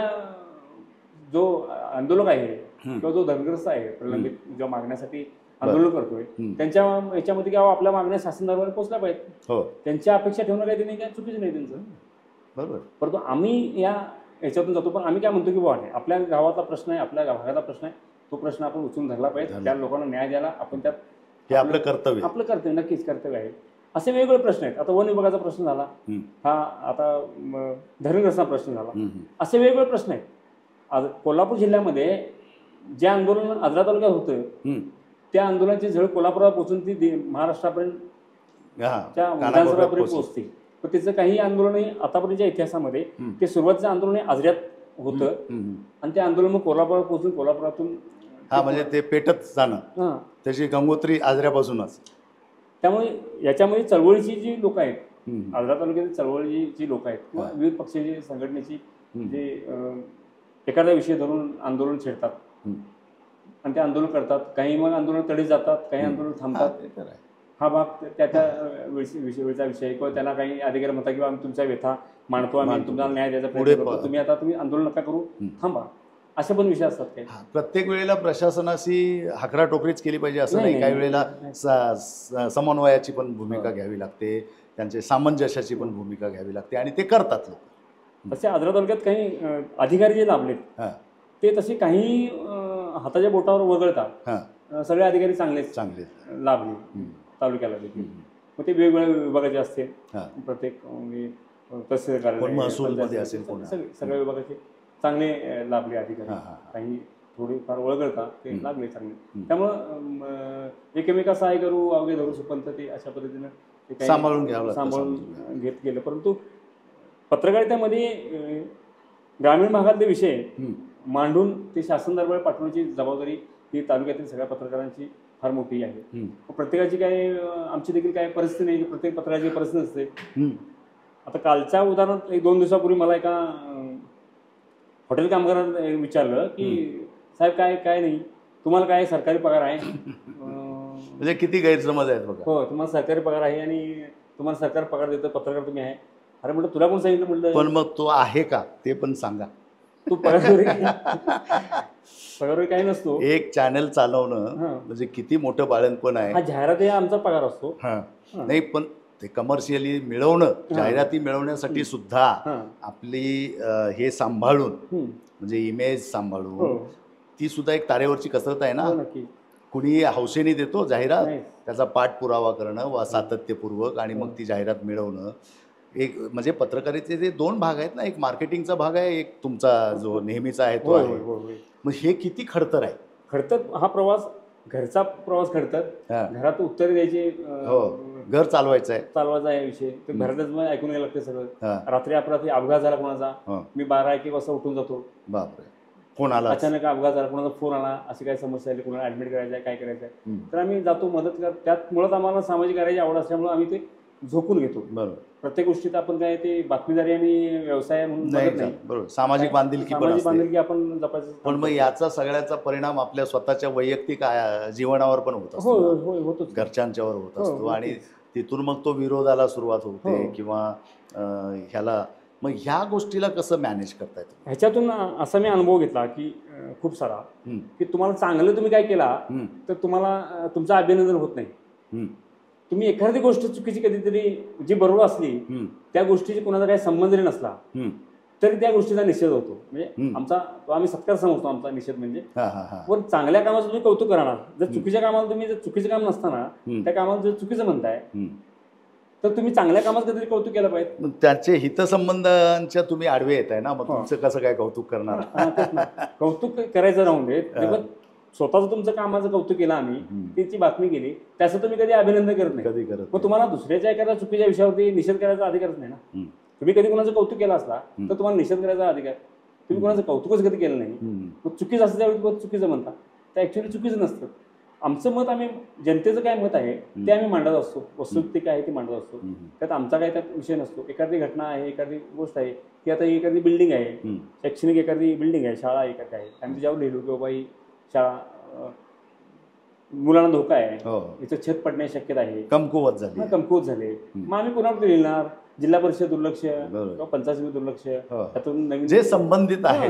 जो आंदोलक आहे किंवा जो धनग्रस्त आहे, प्रलंबित ज्या मागण्यासाठी आंदोलन करतोय, त्यांच्या याच्यामध्ये किंवा आपल्या मागण्या शासन दरबार पोहोचल्या पाहिजेत. त्यांच्या अपेक्षा ठेवणं काही नाही, काय चुकीचं नाही त्यांचं. बरोबर. परंतु आम्ही याच्यातून जातो, पण आम्ही काय म्हणतो की बाबा नाही, आपल्या गावाचा प्रश्न आहे, आपल्या भागाचा प्रश्न आहे, तो प्रश्न आपण उचलून धरला पाहिजे. त्या लोकांना न्याय द्यायला आपण त्यात हे आपलं कर्तव्य, नक्कीच कर्तव्य आहे. असे वेगवेगळे प्रश्न आहेत. आता वन विभागाचा प्रश्न झाला, हा आता धरणग्रस्तांचा प्रश्न झाला, असे वेगवेगळे प्रश्न आहेत. आज कोल्हापूर जिल्ह्यामध्ये जे आंदोलन आजरा तालुक्यात होतं, त्या आंदोलनाची झळ कोल्हापुरात पोहोचून ती महाराष्ट्रापर्यंत विधानसभापर्यंत पोहोचते. पण त्याचं काही आंदोलनही आतापर्यंतच्या इतिहासामध्ये ते सुरुवातीचं आंदोलन आजऱ्यात होतं आणि ते आंदोलन मग कोल्हापुरात पोहोचून कोल्हापुरातून म्हणजे ते पेटत जाणं, त्याची गंगोत्री आजऱ्यापासूनच. त्यामुळे याच्यामध्ये चळवळीची जी लोक आहेत, आजरा तालुक्यातील चळवळीची जी लोक आहेत किंवा विविध पक्षाची संघटनेची जे एखादा विषय धरून आंदोलन छेडतात आणि ते आंदोलन करतात, काही मग आंदोलन तडे जातात, काही आंदोलन थांबतात. हा भाग त्या वेळचा विषय किंवा त्यांना काही अधिकारी म्हणतात किंवा आम्ही तुमचा व्यथा मांडतो, आम्ही तुम्हाला न्याय द्यायचा प्रयत्न करतो, तुम्ही आंदोलन नका करू, थांबा, असे पण विषय असतात. काही प्रत्येक वेळेला प्रशासनाशी हाकरा टोकरीच केली पाहिजे असं नाही. काही वेळेला समन्वयाची पण भूमिका घ्यावी लागते, त्यांचे सामंजस्याची पण भूमिका घ्यावी लागते आणि ते करतात लोक. तसे आजरा तालुक्यात काही अधिकारी जे लाभलेत ते तसे काही हाताच्या बोटावर वगळतात, सगळे अधिकारी चांगले लाभले तालुक्याला देखील. मग ते वेगवेगळ्या विभागाचे असतील, प्रत्येक तहसील कार्यालय असेल, सगळ्या विभागाचे चांगले लाभले अधिकारी. काही थोडी फार वळगळतात, ते लागले चांगले. त्यामुळं एकमेका सहाय्य करू अवघे धरू सुपंत, ते अशा पद्धतीनं सांभाळून घेत गेलं. परंतु पत्रकारितेमध्ये ग्रामीण भागातले विषय मांडून ते शासन दरबार पाठवण्याची जबाबदारी ही तालुक्यातील सगळ्या पत्रकारांची फार मोठी आहे. प्रत्येकाची काय, आमची देखील काय परिस्थिती नाही, प्रत्येक पत्रकाराची परिस्थिती असते. आता कालच्या उदाहरणात 1-2 दिवसापूर्वी मला एका हॉटेल कामगारांना विचारलं की साहेब काय नाही, तुम्हाला काय सरकारी पगार आहे? म्हणजे किती गैरसमज आहेत बघा. हो, तुम्हाला सरकारी पगार आहे आणि तुम्हाला सरकार पगार देतं, पत्रकार तुम्ही आहे. अरे म्हटलं तुला कोण सांगितलं? म्हटलं पण मग तो आहे का ते पण सांगा. तू पगारवर काही नसतो. एक चॅनल चालवणं म्हणजे किती मोठं बाळणपण आहे. हा जाहिरात आमचा पगार असतो. नाही, पण ते कमर्शियली मिळवणं, जाहिराती मिळवण्यासाठी सुद्धा आपली हे सांभाळून, म्हणजे इमेज सांभाळून, ती सुद्धा एक तारेवरची कसरत आहे ना. कुणी हौसेने देतो जाहिरात, त्याचा पाठपुरावा करणं व सातत्यपूर्वक आणि मग ती जाहिरात मिळवणं. एक म्हणजे पत्रकारितेचे 2 भाग आहेत ना, एक मार्केटिंगचा भाग आहे, एक तुमचा जो नेहमीचा आहे तो आहे. मग हे किती खडतर आहे. खडतर हा प्रवास, घरचा प्रवास खडतर. घरात उत्तर द्यायचे, घर चालवायचं आहे विषय, ते घरातच मग ऐकून घ्यायला लागते सगळं. रात्री अपरात्री अपघात झाला कोणाचा, मी 12-1 वाजता उठून जातो. बापरे, फोन आला, अचानक अपघात झाला, कोणाचा फोन आला, अशी काही समस्या आली, कोणाला ऍडमिट करायचं आहे, काय करायचं आहे, तर आम्ही जातो, मदत कर. त्यात मुळात आम्हाला सामाजिक कार्याची आवड असल्यामुळे आम्ही ते झोकून घेतो. बरोबर. प्रत्येक गोष्टीत आपण काय ते बातमीदारी आणि व्यवसाय म्हणून नाही. बरोबर, सामाजिक बांधिलकी आपण जपायचं. पण मग याचा सगळ्याचा परिणाम आपल्या स्वतःच्या वैयक्तिक जीवनावर पण होत असतो, घरच्यांच्यावर होत असतो आणि तिथून मग तो विरोधाला सुरुवात होते किंवा ह्याला. मग ह्या गोष्टीला कसं मॅनेज करता येतं? ह्याच्यातून असा मी अनुभव घेतला की खूप सारा, की तुम्हाला चांगलं तुम्ही काय केला तर तुम्हाला तुमचं अभिनंदन होत नाही. तुम्ही एखादी गोष्ट चुकीची कधीतरी जी बरोबर असली, त्या गोष्टीची कोणाचा काही संबंध नसला तरी त्या गोष्टीचा निषेध होतो. म्हणजे आमचा आम्ही सत्कार समजतो आमचा निषेध म्हणजे. पण चांगल्या कामाचं तुम्ही कौतुक करणार, जर चुकीच्या कामाला तुम्ही, जर चुकीचं काम नसताना त्या कामाला जर चुकीचं म्हणताय तर तुम्ही चांगल्या कामात कधीतरी कौतुक केलं पाहिजे. त्याचे हितसंबंधांच्या तुम्ही आडवे येत आहे ना, मग तुमचं कसं काय कौतुक करणार? कौतुक करायचं राहून दे, स्वतःच तुमचं कामाचं कौतुक केलं आम्ही, त्याची बातमी केली, त्याचं तुम्ही कधी अभिनंदन करत नाही. कधी करत. मग तुम्हाला दुसऱ्याच्या एखाद्या चुकीच्या विषयावरती निषेध करायचा अधिकारच नाही ना. तुम्ही कधी कोणाचं कौतुक केलं असला तर तुम्हाला निषेध करायचा अधिकार. तुम्ही कोणाचं कौतुकच कधी केलं नाही, मग चुकीचं असं त्यावेळी चुकीचं म्हणता, ते ऍक्च्युअली चुकीचं नसतं. आमचं मत, आम्ही जनतेचं काय मत आहे ते आम्ही मांडत असतो, वस्तुस्थिती काय आहे ती मांडत असतो. त्यात आमचा काय त्यात विषय नसतो. एखादी घटना आहे, एखादी गोष्ट आहे की आता एखादी बिल्डिंग आहे, शैक्षणिक एखादी बिल्डिंग आहे, शाळा एखादी आहे, आम्ही त्याच्यावर लिहिलो की बाबा ही शाळा मुलांना धोका आहे, इथं छत पडण्याची शक्यता आहे, कमकुवत झाले, मग आम्ही कोणावर लिहिणार? जिल्हा परिषद दुर्लक्ष किंवा पंचायत समिती दुर्लक्ष, त्यातून नवीन जे संबंधित आहे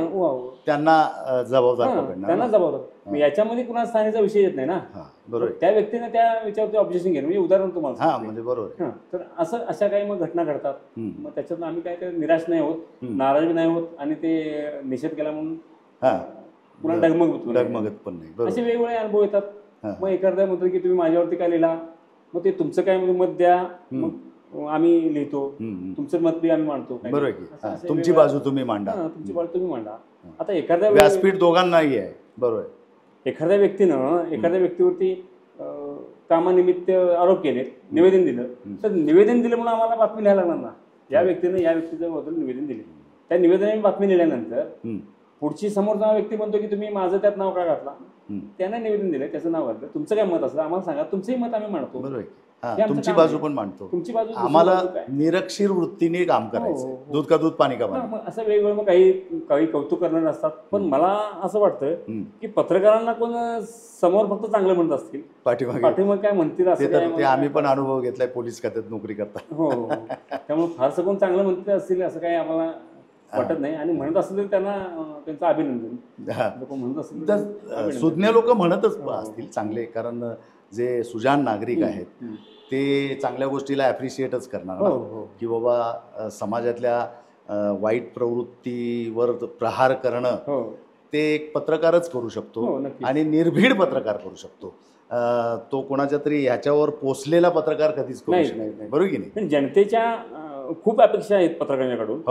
त्यांना जबाबदार. याच्यामध्ये कुणा स्थानाचा विषय येत नाही ना. बरोबर. त्या व्यक्तीने त्या विषयावरती ऑब्जेक्शन घेणं, म्हणजे उदाहरण तुम्हाला म्हणजे बरोबर. तर असं अशा काही मग घटना घडतात. मग त्याच्यातून आम्ही काय निराश नाही होत, नाराज नाही होत, आणि ते निषेध केला म्हणून पुन्हा डगमगत पण नाही. असे वेगवेगळे अनुभव येतात. मग एखाद्या म्हणतो की तुम्ही माझ्यावरती काय लिहिला, मग ते तुमचं काय मत द्या, मग आम्ही लिहितो, तुमचं मत बी आम्ही मांडतो. बरोबर. तुमची बाजू तुम्ही मांडा, तुमची बाजू तुम्ही मांडा. आता एखाद्या व्यासपीठ दोघांनाही आहे. बरोबर. एखाद्या व्यक्तीनं एखाद्या व्यक्तीवरती कामानिमित्त आरोप केले, निवेदन दिलं, तर निवेदन दिलं म्हणून आम्हाला बातमी लिहायला लागणार ना. या व्यक्तीनं या व्यक्तीचं बद्दल निवेदन दिले, त्या निवेदनाने बातमी लिहिल्यानंतर पुढची समोरचा व्यक्ती म्हणतो की तुम्ही माझं त्यात नाव का घातला, त्याने निवेदन दिलं, त्याचं नाव घातलं, तुमचं काय मत असलं आम्हाला सांगा, तुमचंही मत आम्ही मांडतो. बरोबर. तुमची बाजू पण मांडतो. तुमची बाजू आम्हाला निरक्षीर वृत्तीने काम करायचं. दूध का दूध, पाणी का पाणी. असं वेगवेगळं मग काही कौतुक करणारे असतात. पण मला असं वाटतं की पत्रकारांना कोण समोर फक्त चांगलं म्हणत असतील, पाठीमागे काय म्हणतील असं ते आम्ही पण अनुभव घेतलाय पोलीस खात्यात नोकरी करता. हो, त्यामुळे फारसं कोण चांगलं म्हणत असतील असं काही आम्हाला वाटत नाही. आणि म्हणत असलं तरी त्यांना त्यांचं अभिनंदन. लोक म्हणत असतील, सुज्ञ लोक म्हणतच असतील चांगले, कारण जे सुजाण नागरिक आहेत ते चांगल्या गोष्टीला ॲप्रिशिएटच करणार की बाबा समाजातल्या वाईट प्रवृत्तीवर प्रहार करणं ते एक पत्रकारच करू शकतो, आणि निर्भीड पत्रकार करू शकतो. तो कोणाच्या तरी ह्याच्यावर पोचलेला पत्रकार कधीच करू शकत नाही. बरोबर की नाही. जनतेच्या खूप अपेक्षा आहेत पत्रकारांकडून.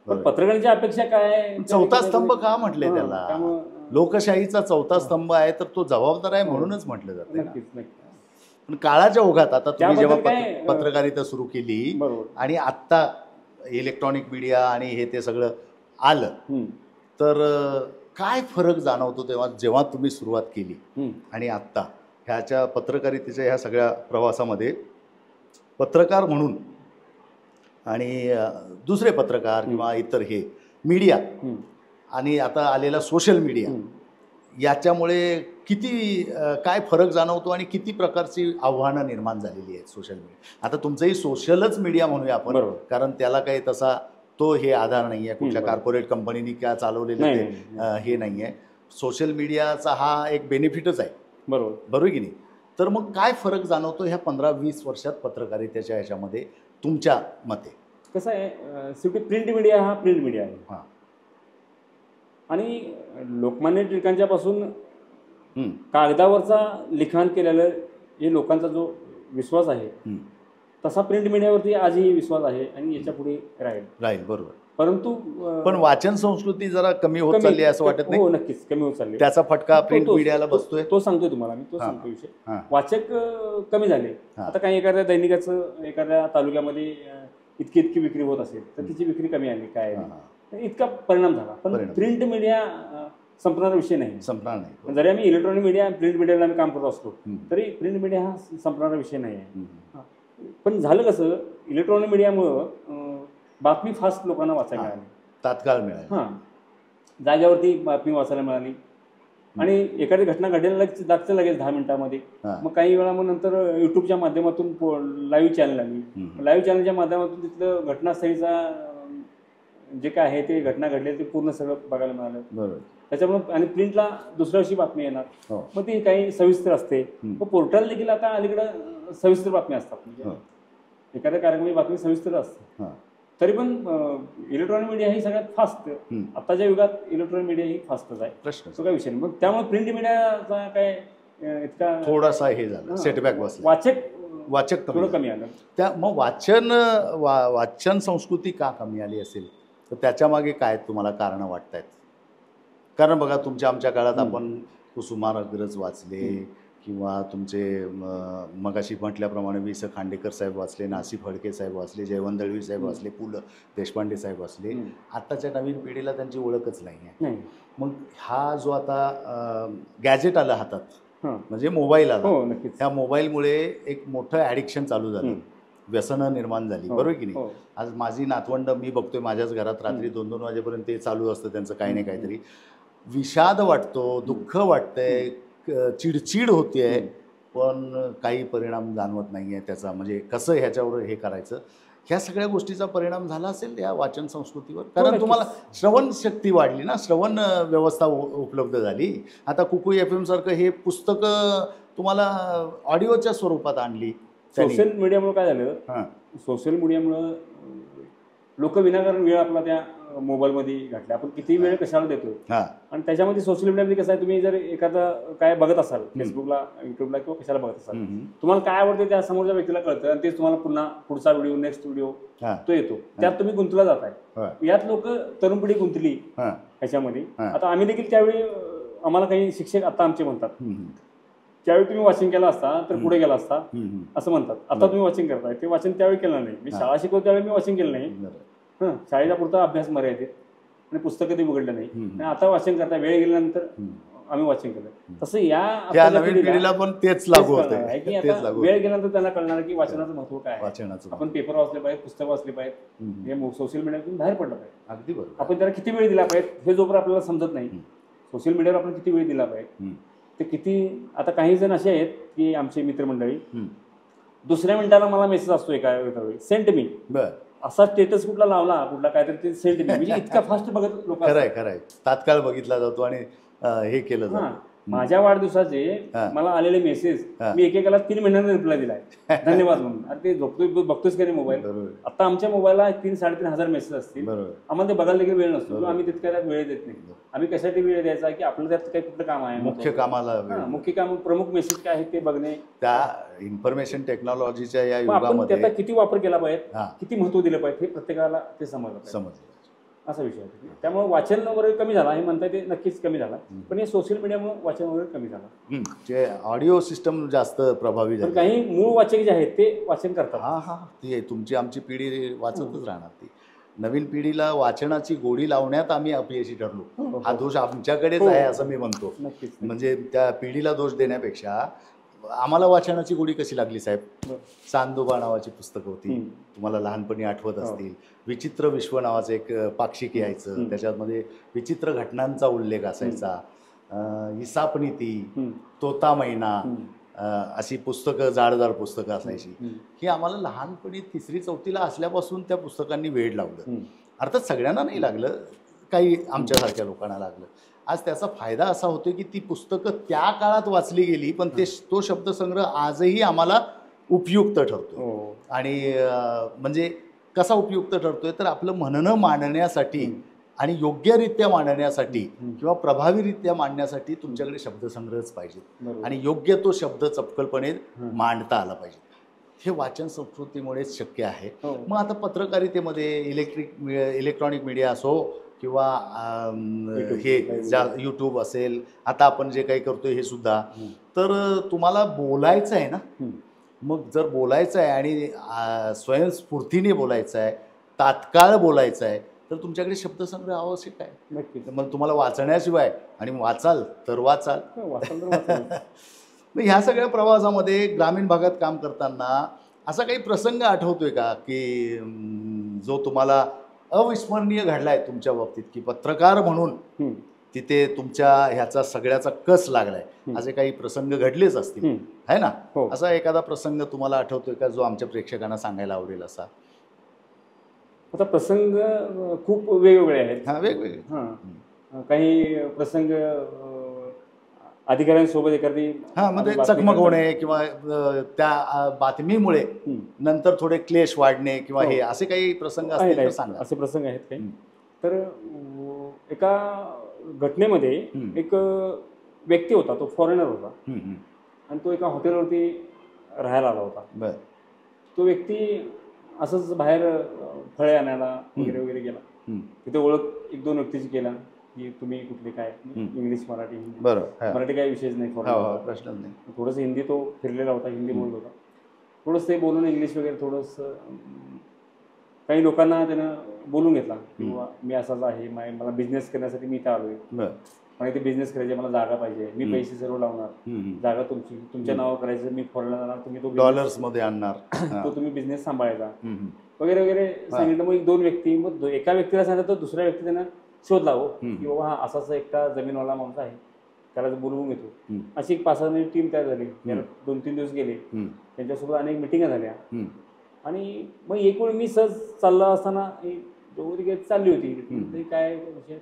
पत्रकारांच्या अपेक्षा काय, चौथा स्तंभ का म्हटले त्याला? लोकशाहीचा चौथा स्तंभ आहे, तर तो जबाबदार आहे म्हणूनच म्हटलं जातं. पण काळाच्या ओघात आता तुम्ही जेव्हा पत्रकारिता सुरू केली आणि आत्ता इलेक्ट्रॉनिक मीडिया आणि हे ते सगळं आलं, तर काय फरक जाणवतो तेव्हा जेव्हा तुम्ही सुरुवात केली आणि आत्ता ह्याच्या पत्रकारितेच्या ह्या सगळ्या प्रवासामध्ये पत्रकार म्हणून आणि दुसरे पत्रकार किंवा इतर हे मीडिया आणि आता आलेला सोशल मीडिया, याच्यामुळे किती काय फरक जाणवतो आणि किती प्रकारची आव्हानं निर्माण झालेली आहेत सोशल मीडिया? आता तुमचंही सोशलच मीडिया म्हणूया आपण, कारण त्याला काही तसा तो हे आधार नाही आहे, कुठल्या कॉर्पोरेट कंपनीने काय चालवलेलं ते हे नाही आहे. सोशल मीडियाचा हा एक बेनिफिटच आहे. बरोबर की नाही. तर मग काय फरक जाणवतो ह्या 15-20 वर्षात पत्रकारितेच्या ह्याच्यामध्ये तुमच्या मते? कसं आहे, शेवटी प्रिंट मीडिया हा प्रिंट मीडिया आहे, आणि लोकमान्य टिळकांच्यापासून कागदावरचा लिखाण केलेलं हे लोकांचा जो विश्वास आहे तसा प्रिंट मीडियावरती आजही विश्वास आहे आणि याच्या पुढे राहील. बरोबर. परंतु पण वाचन संस्कृती जरा कमी होत चालली असं वाटत नाही? हो, नक्कीच कमी होत चालली. त्याचा फटका प्रिंट मीडियाला बसतोय. तो सांगतोय तुम्हाला मी, तो सांगतो विषय. वाचक कमी झाले. आता काही एखाद्या दैनिकाचं एखाद्या तालुक्यामध्ये इतकी विक्री होत असेल तर तिची विक्री कमी आली, काय इतका परिणाम झाला. पण प्रिंट मीडिया संपणारा विषय नाही, संपणार नाही. जरी आम्ही इलेक्ट्रॉनिक मीडिया प्रिंट मीडियाला आम्ही काम करत असतो तरी प्रिंट मीडिया हा संपणारा विषय नाही आहे. पण झालं कसं, इलेक्ट्रॉनिक मीडियामुळं बातमी फास्ट लोकांना वाचायला मिळाली, तात्काळ मिळाली, जाग्यावरती बातमी वाचायला मिळाली, आणि एखादी घटना घडलेला लागतं लगेच 10 मिनिटांमध्ये. मग काही वेळा मग नंतर युट्यूबच्या माध्यमातून लाईव्ह चॅनल आली, लाईव्ह चॅनलच्या माध्यमातून तिथलं घटनास्थळीचा जे काय आहे ते घटना घडली ते पूर्ण सगळं बघायला मिळालं. त्याच्यामुळे आणि प्रिंटला दुसऱ्या दिवशी बातमी येणार, मग ती काही सविस्तर असते. मग पोर्टल देखील आता अलीकडं सविस्तर बातमी असतात, म्हणजे एखाद्या कार्यक्रमाची बातमी सविस्तर असते. तरी पण इलेक्ट्रॉनिक मीडिया ही सगळ्यात फास्ट, आताच्या युगात इलेक्ट्रॉनिक मीडिया ही फास्टच आहे, प्रश्न तो काय विषय नाही. मग त्यामुळे प्रिंट मीडियाचा काय इतका थोडासा हे झाला, सेटबॅक बसला. वाचक वाचक थोडं कमी आलं. त्या मग वाचन संस्कृती का कमी आली असेल, तर त्याच्यामागे काय तुम्हाला कारणं वाटत आहेत? कारण बघा, तुमच्या आमच्या काळात आपण कुसुमार अग्रज वाचले, किंवा तुमचे मगाशी म्हटल्याप्रमाणे वि स खांडेकर साहेब वाचले, ना. सी. फडके साहेब वाचले, जयवंत दळवी साहेब वाचले, पु ल देशपांडे साहेब वाचले. आत्ताच्या नवीन पिढीला त्यांची ओळखच नाही आहे. मग हा जो आता गॅजेट आलं हातात, म्हणजे मोबाईल आला, त्या मोबाईलमुळे एक मोठं ॲडिक्शन चालू झालं, व्यसनं निर्माण झाली, बरोबर की नाही? आज माझी नातवंड मी बघतोय माझ्याच घरात रात्री 2-2 वाजेपर्यंत ते चालू असतं त्यांचं काही नाही काहीतरी. विषाद वाटतो, दुःख वाटतंय, चिडचिड होते आहे, पण काही परिणाम जाणवत नाही आहे त्याचा. म्हणजे कसं ह्याच्यावर हे करायचं, ह्या सगळ्या गोष्टीचा परिणाम झाला असेल या वाचन संस्कृतीवर. कारण तुम्हाला श्रवण शक्ती वाढली ना, श्रवण व्यवस्था उपलब्ध झाली. आता कुकू FM सारखं हे पुस्तकं तुम्हाला ऑडिओच्या स्वरूपात आणली. सोशल मीडियामुळे काय झालं, सोशल मीडियामुळं लोक विनाकारण वेळ आपला त्या मोबाईलमध्ये घातला. आपण किती वेळ कशाला देतो, आणि त्याच्यामध्ये सोशल मीडियामध्ये कसं आहे, तुम्ही जर एखादं काय बघत असाल फेसबुकला, युट्यूबला किंवा कशाला बघत असाल, तुम्हाला काय आवडते त्या समोरच्या व्यक्तीला कळतं, आणि तेच तुम्हाला पुन्हा पुढचा व्हिडिओ, नेक्स्ट व्हिडिओ तो येतो, त्यात तुम्ही गुंतला जाताय. यात लोक तरुण पिढी गुंतली ह्याच्यामध्ये. आता आम्ही देखील त्यावेळी, आम्हाला काही शिक्षक आता आमचे म्हणतात, त्यावेळी तुम्ही वाचन केलं असता तर पुढे गेला असता असं म्हणतात. आता तुम्ही वाचन करताय, ते वाचन त्यावेळी केलं नाही. मी शाळा शिकवतो त्यावेळी मी वाचन केलं नाही, शाळेचा पुरता अभ्यास मर्यादित, आणि पुस्तकं ते उघडलं नाही. आणि आता वाचन करता, वेळ गेल्यानंतर आम्ही वाचन केलं. तसं या नवीन पिढीला पण तेच लागू होतंय की आता वेळ गेल्यानंतर त्यांना कळणार की वाचनाचं महत्व काय आहे. आपण पेपर वाचले पाहिजे, पुस्तक वाचले पाहिजे, हे सोशल मीडियातून बाहेर पडलं पाहिजे. अगदी बरोबर. आपण त्याला किती वेळ दिला पाहिजे हे जोपर्यंत आपल्याला समजत नाही, सोशल मीडियावर आपण किती वेळ दिला पाहिजे ते किती. आता काही जण असे आहेत की आमचे मित्रमंडळी, दुसऱ्या मिनिटाला मला मेसेज असतो एका वेळी, सेंड मी, असा स्टेटस कुठला लावला, कुठला काहीतरी ते सेंड मी, म्हणजे इतका फास्ट बघत लोक. खरंय, तात्काळ बघितला जातो आणि हे केलं जातं. माझ्या वाढदिवसाचे मला आलेले मेसेज मी एकेकाला 3 महिन्यांनी रिप्लाय दिलाय, धन्यवाद म्हणून. अरे ते बघतोच का नाही मोबाईल. आता आमच्या मोबाईलला 3-3.5 हजार मेसेज असतील, आम्हाला ते बघायला देखील वेळ नसतो, आम्ही तितक्या त्यात वेळ देत नाही. आम्ही कशासाठी वेळ द्यायचा की आपलं त्यात काही कुठलं काम आहे, मुख्य कामाला, मुख्य काम, प्रमुख मेसेज काय आहे ते बघणे. त्या इन्फॉर्मेशन टेक्नॉलॉजीच्या या युगामध्ये त्याचा किती वापर केला पाहिजे, किती महत्व दिलं पाहिजे हे प्रत्येकाला ते समजलं असा विषय आहे. त्यामुळे वाचन वगैरे कमी झाला हे म्हणताय, ते नक्कीच कमी झाला, पण हे सोशल मीडियामुळे वाचन वगैरे कमी झाला. जे ऑडिओ सिस्टम जास्त प्रभावी झाली. काही मूळ वाचक जे आहेत ते वाचन करतात. ती तुमची आमची पिढी वाचतच राहणार. ती नवीन पिढीला वाचनाची गोडी लावण्यात आम्ही अपयशी ठरलो. हा दोष आमच्याकडेच आहे असं मी म्हणतो. म्हणजे त्या पिढीला दोष देण्यापेक्षा आम्हाला वाचनाची गोडी कशी लागली साहेब. चांदोबा नावाची पुस्तकं होती, तुम्हाला लहानपणी आठवत असतील. विचित्र विश्व नावाचं एक पाक्षिक यायचं, त्याच्यामध्ये विचित्र घटनांचा उल्लेख असायचा. हिसाप नीती, तोता मैना, अशी पुस्तकं, जाड पुस्तकं असायची. ही आम्हाला लहानपणी 3री-4थीला असल्यापासून त्या पुस्तकांनी वेड लावलं. अर्थात सगळ्यांना नाही लागलं, काही आमच्यासारख्या लोकांना लागलं. आज त्याचा फायदा असा होतो की ती पुस्तकं त्या काळात वाचली गेली, पण तो शब्दसंग्रह आजही आम्हाला उपयुक्त ठरतो. आणि म्हणजे कसा उपयुक्त ठरतोय, तर आपलं म्हणणं मांडण्यासाठी आणि योग्यरित्या मांडण्यासाठी किंवा प्रभावीरित्या मांडण्यासाठी तुमच्याकडे शब्दसंग्रहच पाहिजे, आणि योग्य तो शब्द चपखलपणे मांडता आला पाहिजे. हे वाचन संस्कृतीमुळेच शक्य आहे. मग आता पत्रकारितेमध्ये इलेक्ट्रॉनिक मीडिया असो किंवा हे यूट्यूब असेल, आता आपण जे काही करतोय हे सुद्धा, तर तुम्हाला बोलायचं आहे ना. मग जर बोलायचं आहे आणि स्वयंस्फूर्तीने बोलायचं आहे, तात्काळ बोलायचं आहे, तर तुमच्याकडे शब्दसंग्रह आवश्यक आहे. नक्कीच. मग तुम्हाला वाचण्याशिवाय, आणि वाचाल तर वाचाल. ह्या सगळ्या प्रवासामध्ये ग्रामीण भागात काम करताना असा काही प्रसंग आठवतोय का की जो तुम्हाला अविस्मरणीय घडलाय तुमच्या बाबतीत, की पत्रकार म्हणून तिथे तुमच्या ह्याचा सगळ्याचा कस लागलाय, असे काही प्रसंग घडलेच असतील, है ना? असा एखादा प्रसंग तुम्हाला आठवतोय का जो आमच्या प्रेक्षकांना सांगायला आवडेल असा? आता प्रसंग खूप वेगवेगळे आहेत. वेगवेगळे. काही प्रसंग अधिकाऱ्यांसोबत एखादी म्हणजे चकमक होणे किंवा त्या बातमीमुळे नंतर थोडे क्लेश वाढणे किंवा हे असे काही प्रसंग असतील तर सांगा. असे प्रसंग आहेत काही. तर एका घटनेमध्ये एक व्यक्ती होता, तो फॉरेनर होता, आणि तो एका हॉटेलवरती राहायला आला होता. बर. तो व्यक्ती असंच बाहेर फळे आणायला वगैरे वगैरे गेला. तिथे ओळख 1-2 व्यक्तीची केला की तुम्ही कुठले काय, इंग्लिश मराठी हिंदी. बरोबर. मराठी काही विषयच नाही, प्रश्न नाही. थोडंसं हिंदी तो फिरलेला होता, हिंदी बोलत होता. थोडंसं ते बोलून इंग्लिश वगैरे थोडंसं काही लोकांना त्यानं बोलून घेतला किंवा मी असाच आहे, मला बिझनेस करण्यासाठी मी इथे आलो आहे, मला इथे बिझनेस करायचे, मला जागा पाहिजे, मी पैसे सर्व लावणार, जागा तुमची, तुमच्या नावावर करायचं, मी फॉरेनला जाणार, तुम्ही तो डॉलर्समध्ये आणणार, तो तुम्ही बिझनेस सांभाळायचा वगैरे वगैरे सांगितलं. मग 1-2 व्यक्ती, मग एका व्यक्तीला सांगितलं तर दुसऱ्या व्यक्ती त्यांना शोध लावो की बाबा हा असाच एकटा जमीनवाला माणूस आहे, त्याला बोलवून घेतो. अशी एक 5-6 टीम तयार झाली. 2-3 दिवस गेले, त्यांच्यासोबत अनेक मिटिंगा झाल्या. आणि मग एक वेळ मी सहज चालला असताना चालली होती, काय विषय,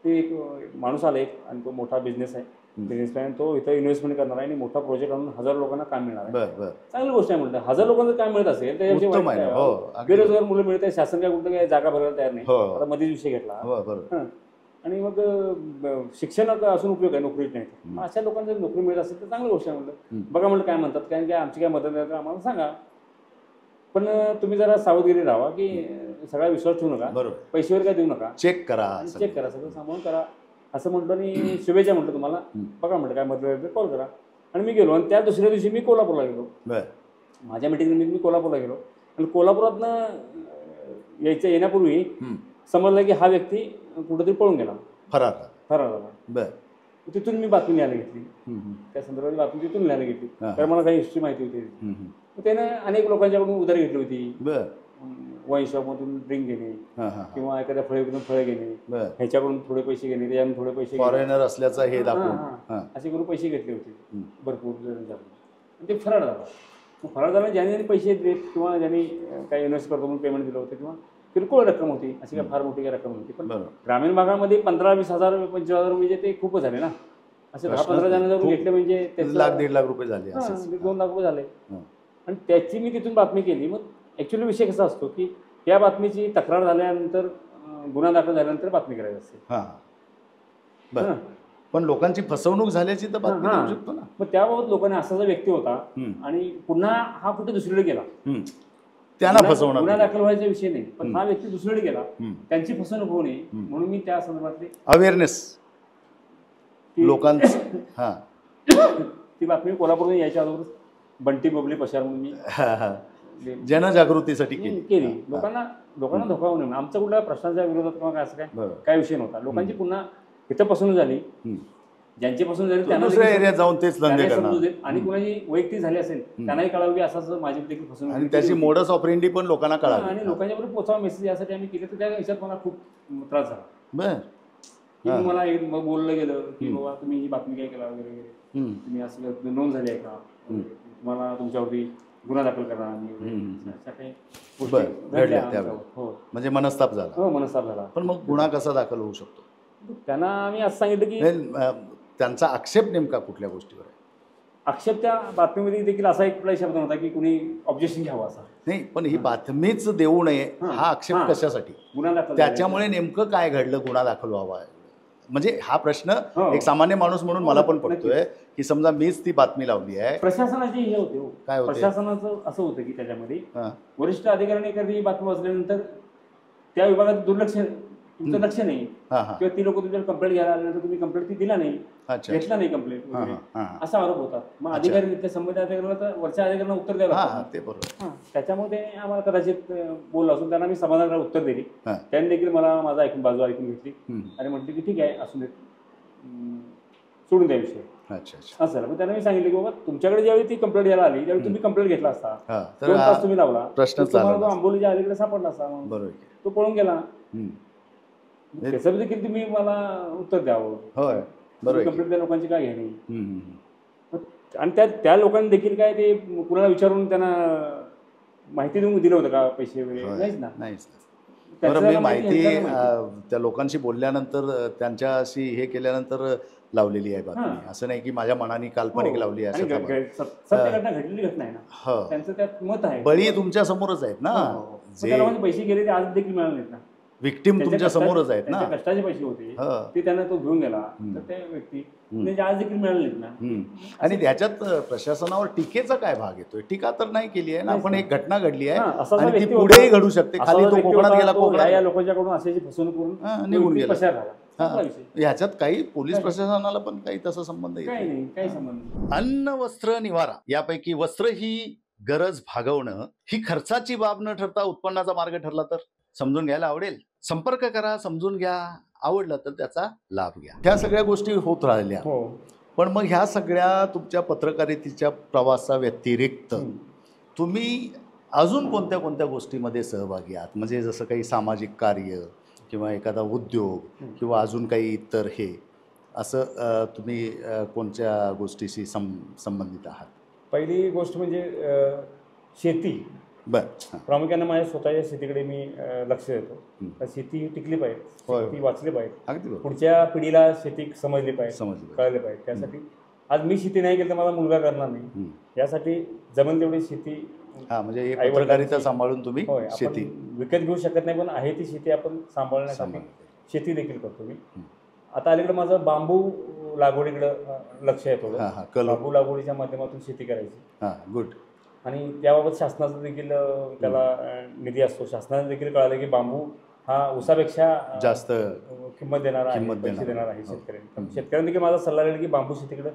ते एक माणूस आला एक, आणि तो मोठा बिझनेस आहे, बिझनेसमॅन, तो इथं इन्व्हेस्टमेंट करणार आहे आणि मोठा प्रोजेक्ट आणून 1000 लोकांना काम मिळणार आहे. चांगली गोष्ट आहे म्हणतात. 1000 लोकांना काम मिळत असेल त्याच्याविषयी बेरोजगार मुलं मिळत आहे, शासन काय कुठं काय जागा भरायला तयार नाही. आता मध्येच विषय घेतला. आणि मग शिक्षण असून उपयोग आहे, नोकरीच नाही. मग अशा लोकांना जर नोकरी मिळत असेल तर चांगली गोष्ट आहे म्हणलं. बघा म्हणलं काय म्हणतात, कारण की आमची काय मदत आहे तर आम्हाला सांगा, पण तुम्ही जरा सावधगिरी राहा की सगळा विश्वास ठेवू नका, पैशावर काय देऊ नका, चेक करा, सगळं सांभाळून करा असं म्हटलं. आणि शुभेच्छा म्हटलं तुम्हाला, बघा म्हटलं काय मदत आहे तर कॉल करा. आणि मी गेलो, आणि त्या दुसऱ्या दिवशी मी कोल्हापूरला गेलो. माझ्या मिटिंगनिमित्त मी कोल्हापूरला गेलो, आणि कोल्हापुरातनं येण्यापूर्वी समजलं की हा व्यक्ती कुठेतरी पळून गेला, फरार झाला. तिथून मी बातमी लिहायला घेतली, त्या संदर्भात बातमी तिथून लिहायला घेतली, कारण मला काही हिस्ट्री माहिती होती. त्यानं अनेक लोकांच्याकडून उधार घेतली होती. वाईन शॉपमधून ड्रिंक घेणे किंवा एखाद्या फळेकडून फळे घेणे, ह्याच्याकडून थोडे पैसे घेणे, त्याच्याकडून थोडे पैसे, फॉरेनर असल्याचा हे दाखवून असे करून पैसे घेतले होते भरपूर जणांच्याकडून. ते फरार झाला. फरार झाला ज्याने पैसे देत किंवा ज्यांनी काही इन्व्हेस्ट करतो म्हणून पेमेंट दिलं होतं किंवा किरकोळ रक्कम होती, अशी काय फार मोठी काही रक्कम होती. पण ग्रामीण भागामध्ये 15-20 हजार 25,000 म्हणजे ते खूपच झाले ना. असे 10-15 जण जर घेतले म्हणजे 1-1.5 लाख रुपये झाले, 2 लाख रुपये झाले. आणि त्याची मी तिथून बातमी केली. मग ॲक्च्युली विषय कसा असतो की त्या बातमीची तक्रार झाल्यानंतर, गुन्हा दाखल झाल्यानंतर बातमी करायची असते. पण लोकांची फसवणूक झाल्याची तर बातमी देऊ शकतो ना. मग त्याबाबत लोकांनी असा जो व्यक्ती होता आणि पुन्हा हा कुठे दुसरीकडे गेला, त्यांना फसवणार, गुन्हा दाखल व्हायचा विषय नाही, पण हा व्यक्ती दुसरीकडे गेला, त्यांची फसवणूक होऊ नये म्हणून मी त्या संदर्भातली अवेअरनेस लोकांची ती बातमी कोल्हापूरला यायच्या अगोदर बंटी बबली पशार म्हणून मी जनजागृतीसाठी केली. लोकांना धोका होऊ नये. आमचा कुठल्या प्रश्नाच्या विरोधात किंवा काय असं काय विषय नव्हता. लोकांची पुन्हा इथं फसवणूक झाली, ज्यांची फसवणूक झाली त्यांना दुसऱ्या एरियात जाऊन तेच धंदे करणार, आणि कुणाची वैयक्तिक झाली असेल त्यांनाही कळावं की असं माझी देखील फसवणूक, आणि त्याची मोडस ऑपरेंडी पण लोकांना कळावी आणि लोकांच्यापर्यंत पोहोचावा मेसेज यासाठी आम्ही केले. तर त्या विषयात मला खूप त्रास झाला. की मला मग बोललं गेलं की बाबा तुम्ही ही बातमी काय केला वगैरे वगैरे, तुम्ही असं नोंद झाली आहे का, तुम्हाला तुमच्यावरती गुन्हा दाखल करा, अशा काही म्हणजे मनस्ताप झाला. हो, मनस्ताप झाला. पण मग गुन्हा कसा दाखल होऊ शकतो? त्यांना आम्ही असं सांगितलं की त्यांचा आक्षेप नेमका कुठल्या गोष्टीवर आहे? आक्षेप त्या बातमीमध्ये देखील असा एक कुठलाही शब्द नव्हता की कुणी ऑब्जेक्शन घ्यावं असा. नाही, पण ही बातमीच देऊ नये हा आक्षेप कशासाठी? गुन्हा दाखल, त्याच्यामुळे नेमकं काय घडलं, गुन्हा दाखल व्हावा, म्हणजे हा प्रश्न एक सामान्य माणूस म्हणून मला पण पडतोय की समजा मीच ती बातमी लावली आहे. प्रशासनाची हे होते, काय होते, प्रशासनाचं असं होतं की त्याच्यामध्ये वरिष्ठ अधिकाऱ्यांनी एखादी बातमी वाचल्यानंतर त्या विभागात दुर्लक्ष, तुमचं लक्ष नाही, किंवा ती लोक तुमच्यावर कंप्लेंट घ्यायला आल्यानंतर तुम्ही कंप्लेंट ती दिला नाही, घेतला नाही कंप्लेंट, असा आरोप होता. मग अधिकारी त्या संबंधित अधिकाऱ्याला तर वरच्या अधिकाऱ्यांना उत्तर द्यावं लागतं. ते बरोबर. त्याच्यामध्ये आम्हाला कदाचित बोललं असून त्यांना मी समाधानाला उत्तर दिली. त्यांनी देखील मला माझा बाजू ऐकून घेतली आणि म्हटली की ठीक आहे असू देत, सोडून द्या विषय. असं झालं. मग त्यांना मी सांगितलं की बाबा तुमच्याकडे ज्यावेळी ती कंप्लेंट यायला आली त्यावेळी तुम्ही कंप्लेंट घेतला असता, 2 तास तुम्ही लावला, तुम्हाला तो आंबोलीच्या अलीकडे सापडला असता, तो पळून गेला, त्याचं देखील तुम्ही मला उत्तर द्यावं. कंप्लेंट त्या लोकांची काय घेणे, आणि त्या लोकांनी देखील काय ते कुणाला विचारून त्यांना माहिती देऊन दिलं होतं का पैसे वगैरे? नाहीच ना. मी माहिती त्या लोकांशी बोलल्यानंतर त्यांच्याशी हे केल्यानंतर लावलेली आहे बातमी, असं नाही की माझ्या मनाने काल्पनिक लावली आहे. सत्य घटना घडलेली घटना आहे ना, त्यांचं त्यात मत आहे. बळी तुमच्या समोरच आहेत ना. जे पैसे गेले ते आज देखील मिळाले नाहीत ना. विक्टिम तुमच्या समोरच आहेत ना, कष्टाचे पैसे होते ते त्यांना तो घेऊन गेला, तर त्या व्यक्ती आज देखील मिळाले ना. आणि त्याच्यात प्रशासनावर टीकेचा काय भाग येतोय? टीका तर नाही केली आहे ना, आपण एक घटना घडली आहे आणि ती पुढेही घडू शकते. खाली तो कोकणात गेला, कोकणात या लोकांच्याकडून अशी फसवणूक करून निघून गेला. ह्याच्यात काही पोलीस प्रशासनाला पण काही तसा संबंध नाही, काही संबंध. अन्न, वस्त्र, निवारा यापैकी वस्त्र ही गरज भागवणं ही खर्चाची बाब न ठरता उत्पन्नाचा मार्ग ठरला तर समजून घ्यायला आवडेल. संपर्क करा, समजून घ्या, आवडलं तर त्याचा लाभ घ्या. ह्या सगळ्या गोष्टी होत राहिल्या. पण मग ह्या सगळ्या तुमच्या पत्रकारितेच्या प्रवासाव्यतिरिक्त तुम्ही अजून कोणत्या कोणत्या गोष्टीमध्ये सहभागी आहात? म्हणजे जसं काही सामाजिक कार्य किंवा एखादा उद्योग किंवा अजून काही इतर हे असं तुम्ही कोणत्या गोष्टीशी संबंधित आहात? पहिली गोष्ट म्हणजे शेती. बरं. प्रामुख्याने माझ्या स्वतःच्या शेतीकडे मी लक्ष देतो. शेती टिकली पाहिजे, शेती वाचली पाहिजे, पुढच्या पिढीला शेती समजली पाहिजे, कळली पाहिजे. त्यासाठी आज मी शेती नाही केली तर माझा मुलगा करणार नाही. यासाठी जमेल तेवढी शेती म्हणजे पत्रकारिता सांभाळून तुम्ही शेती विकत घेऊ शकत नाही, पण आहे ती शेती आपण सांभाळण्यासाठी शेती देखील करतो मी. आता अलीकडे माझं बांबू लागवडीकडे लक्ष येतो. बांबू लागवडीच्या माध्यमातून शेती करायची. गुड. आणि त्याबाबत शासनाचा देखील त्याला निधी असतो. शासनाने देखील कळालं की बांबू हा ऊसापेक्षा जास्त किंमत देणारा आहे, पैसे देणार आहे शेतकऱ्यांनी. शेतकऱ्यांनी देखील माझा सल्ला दिला की बांबू शेतीकडे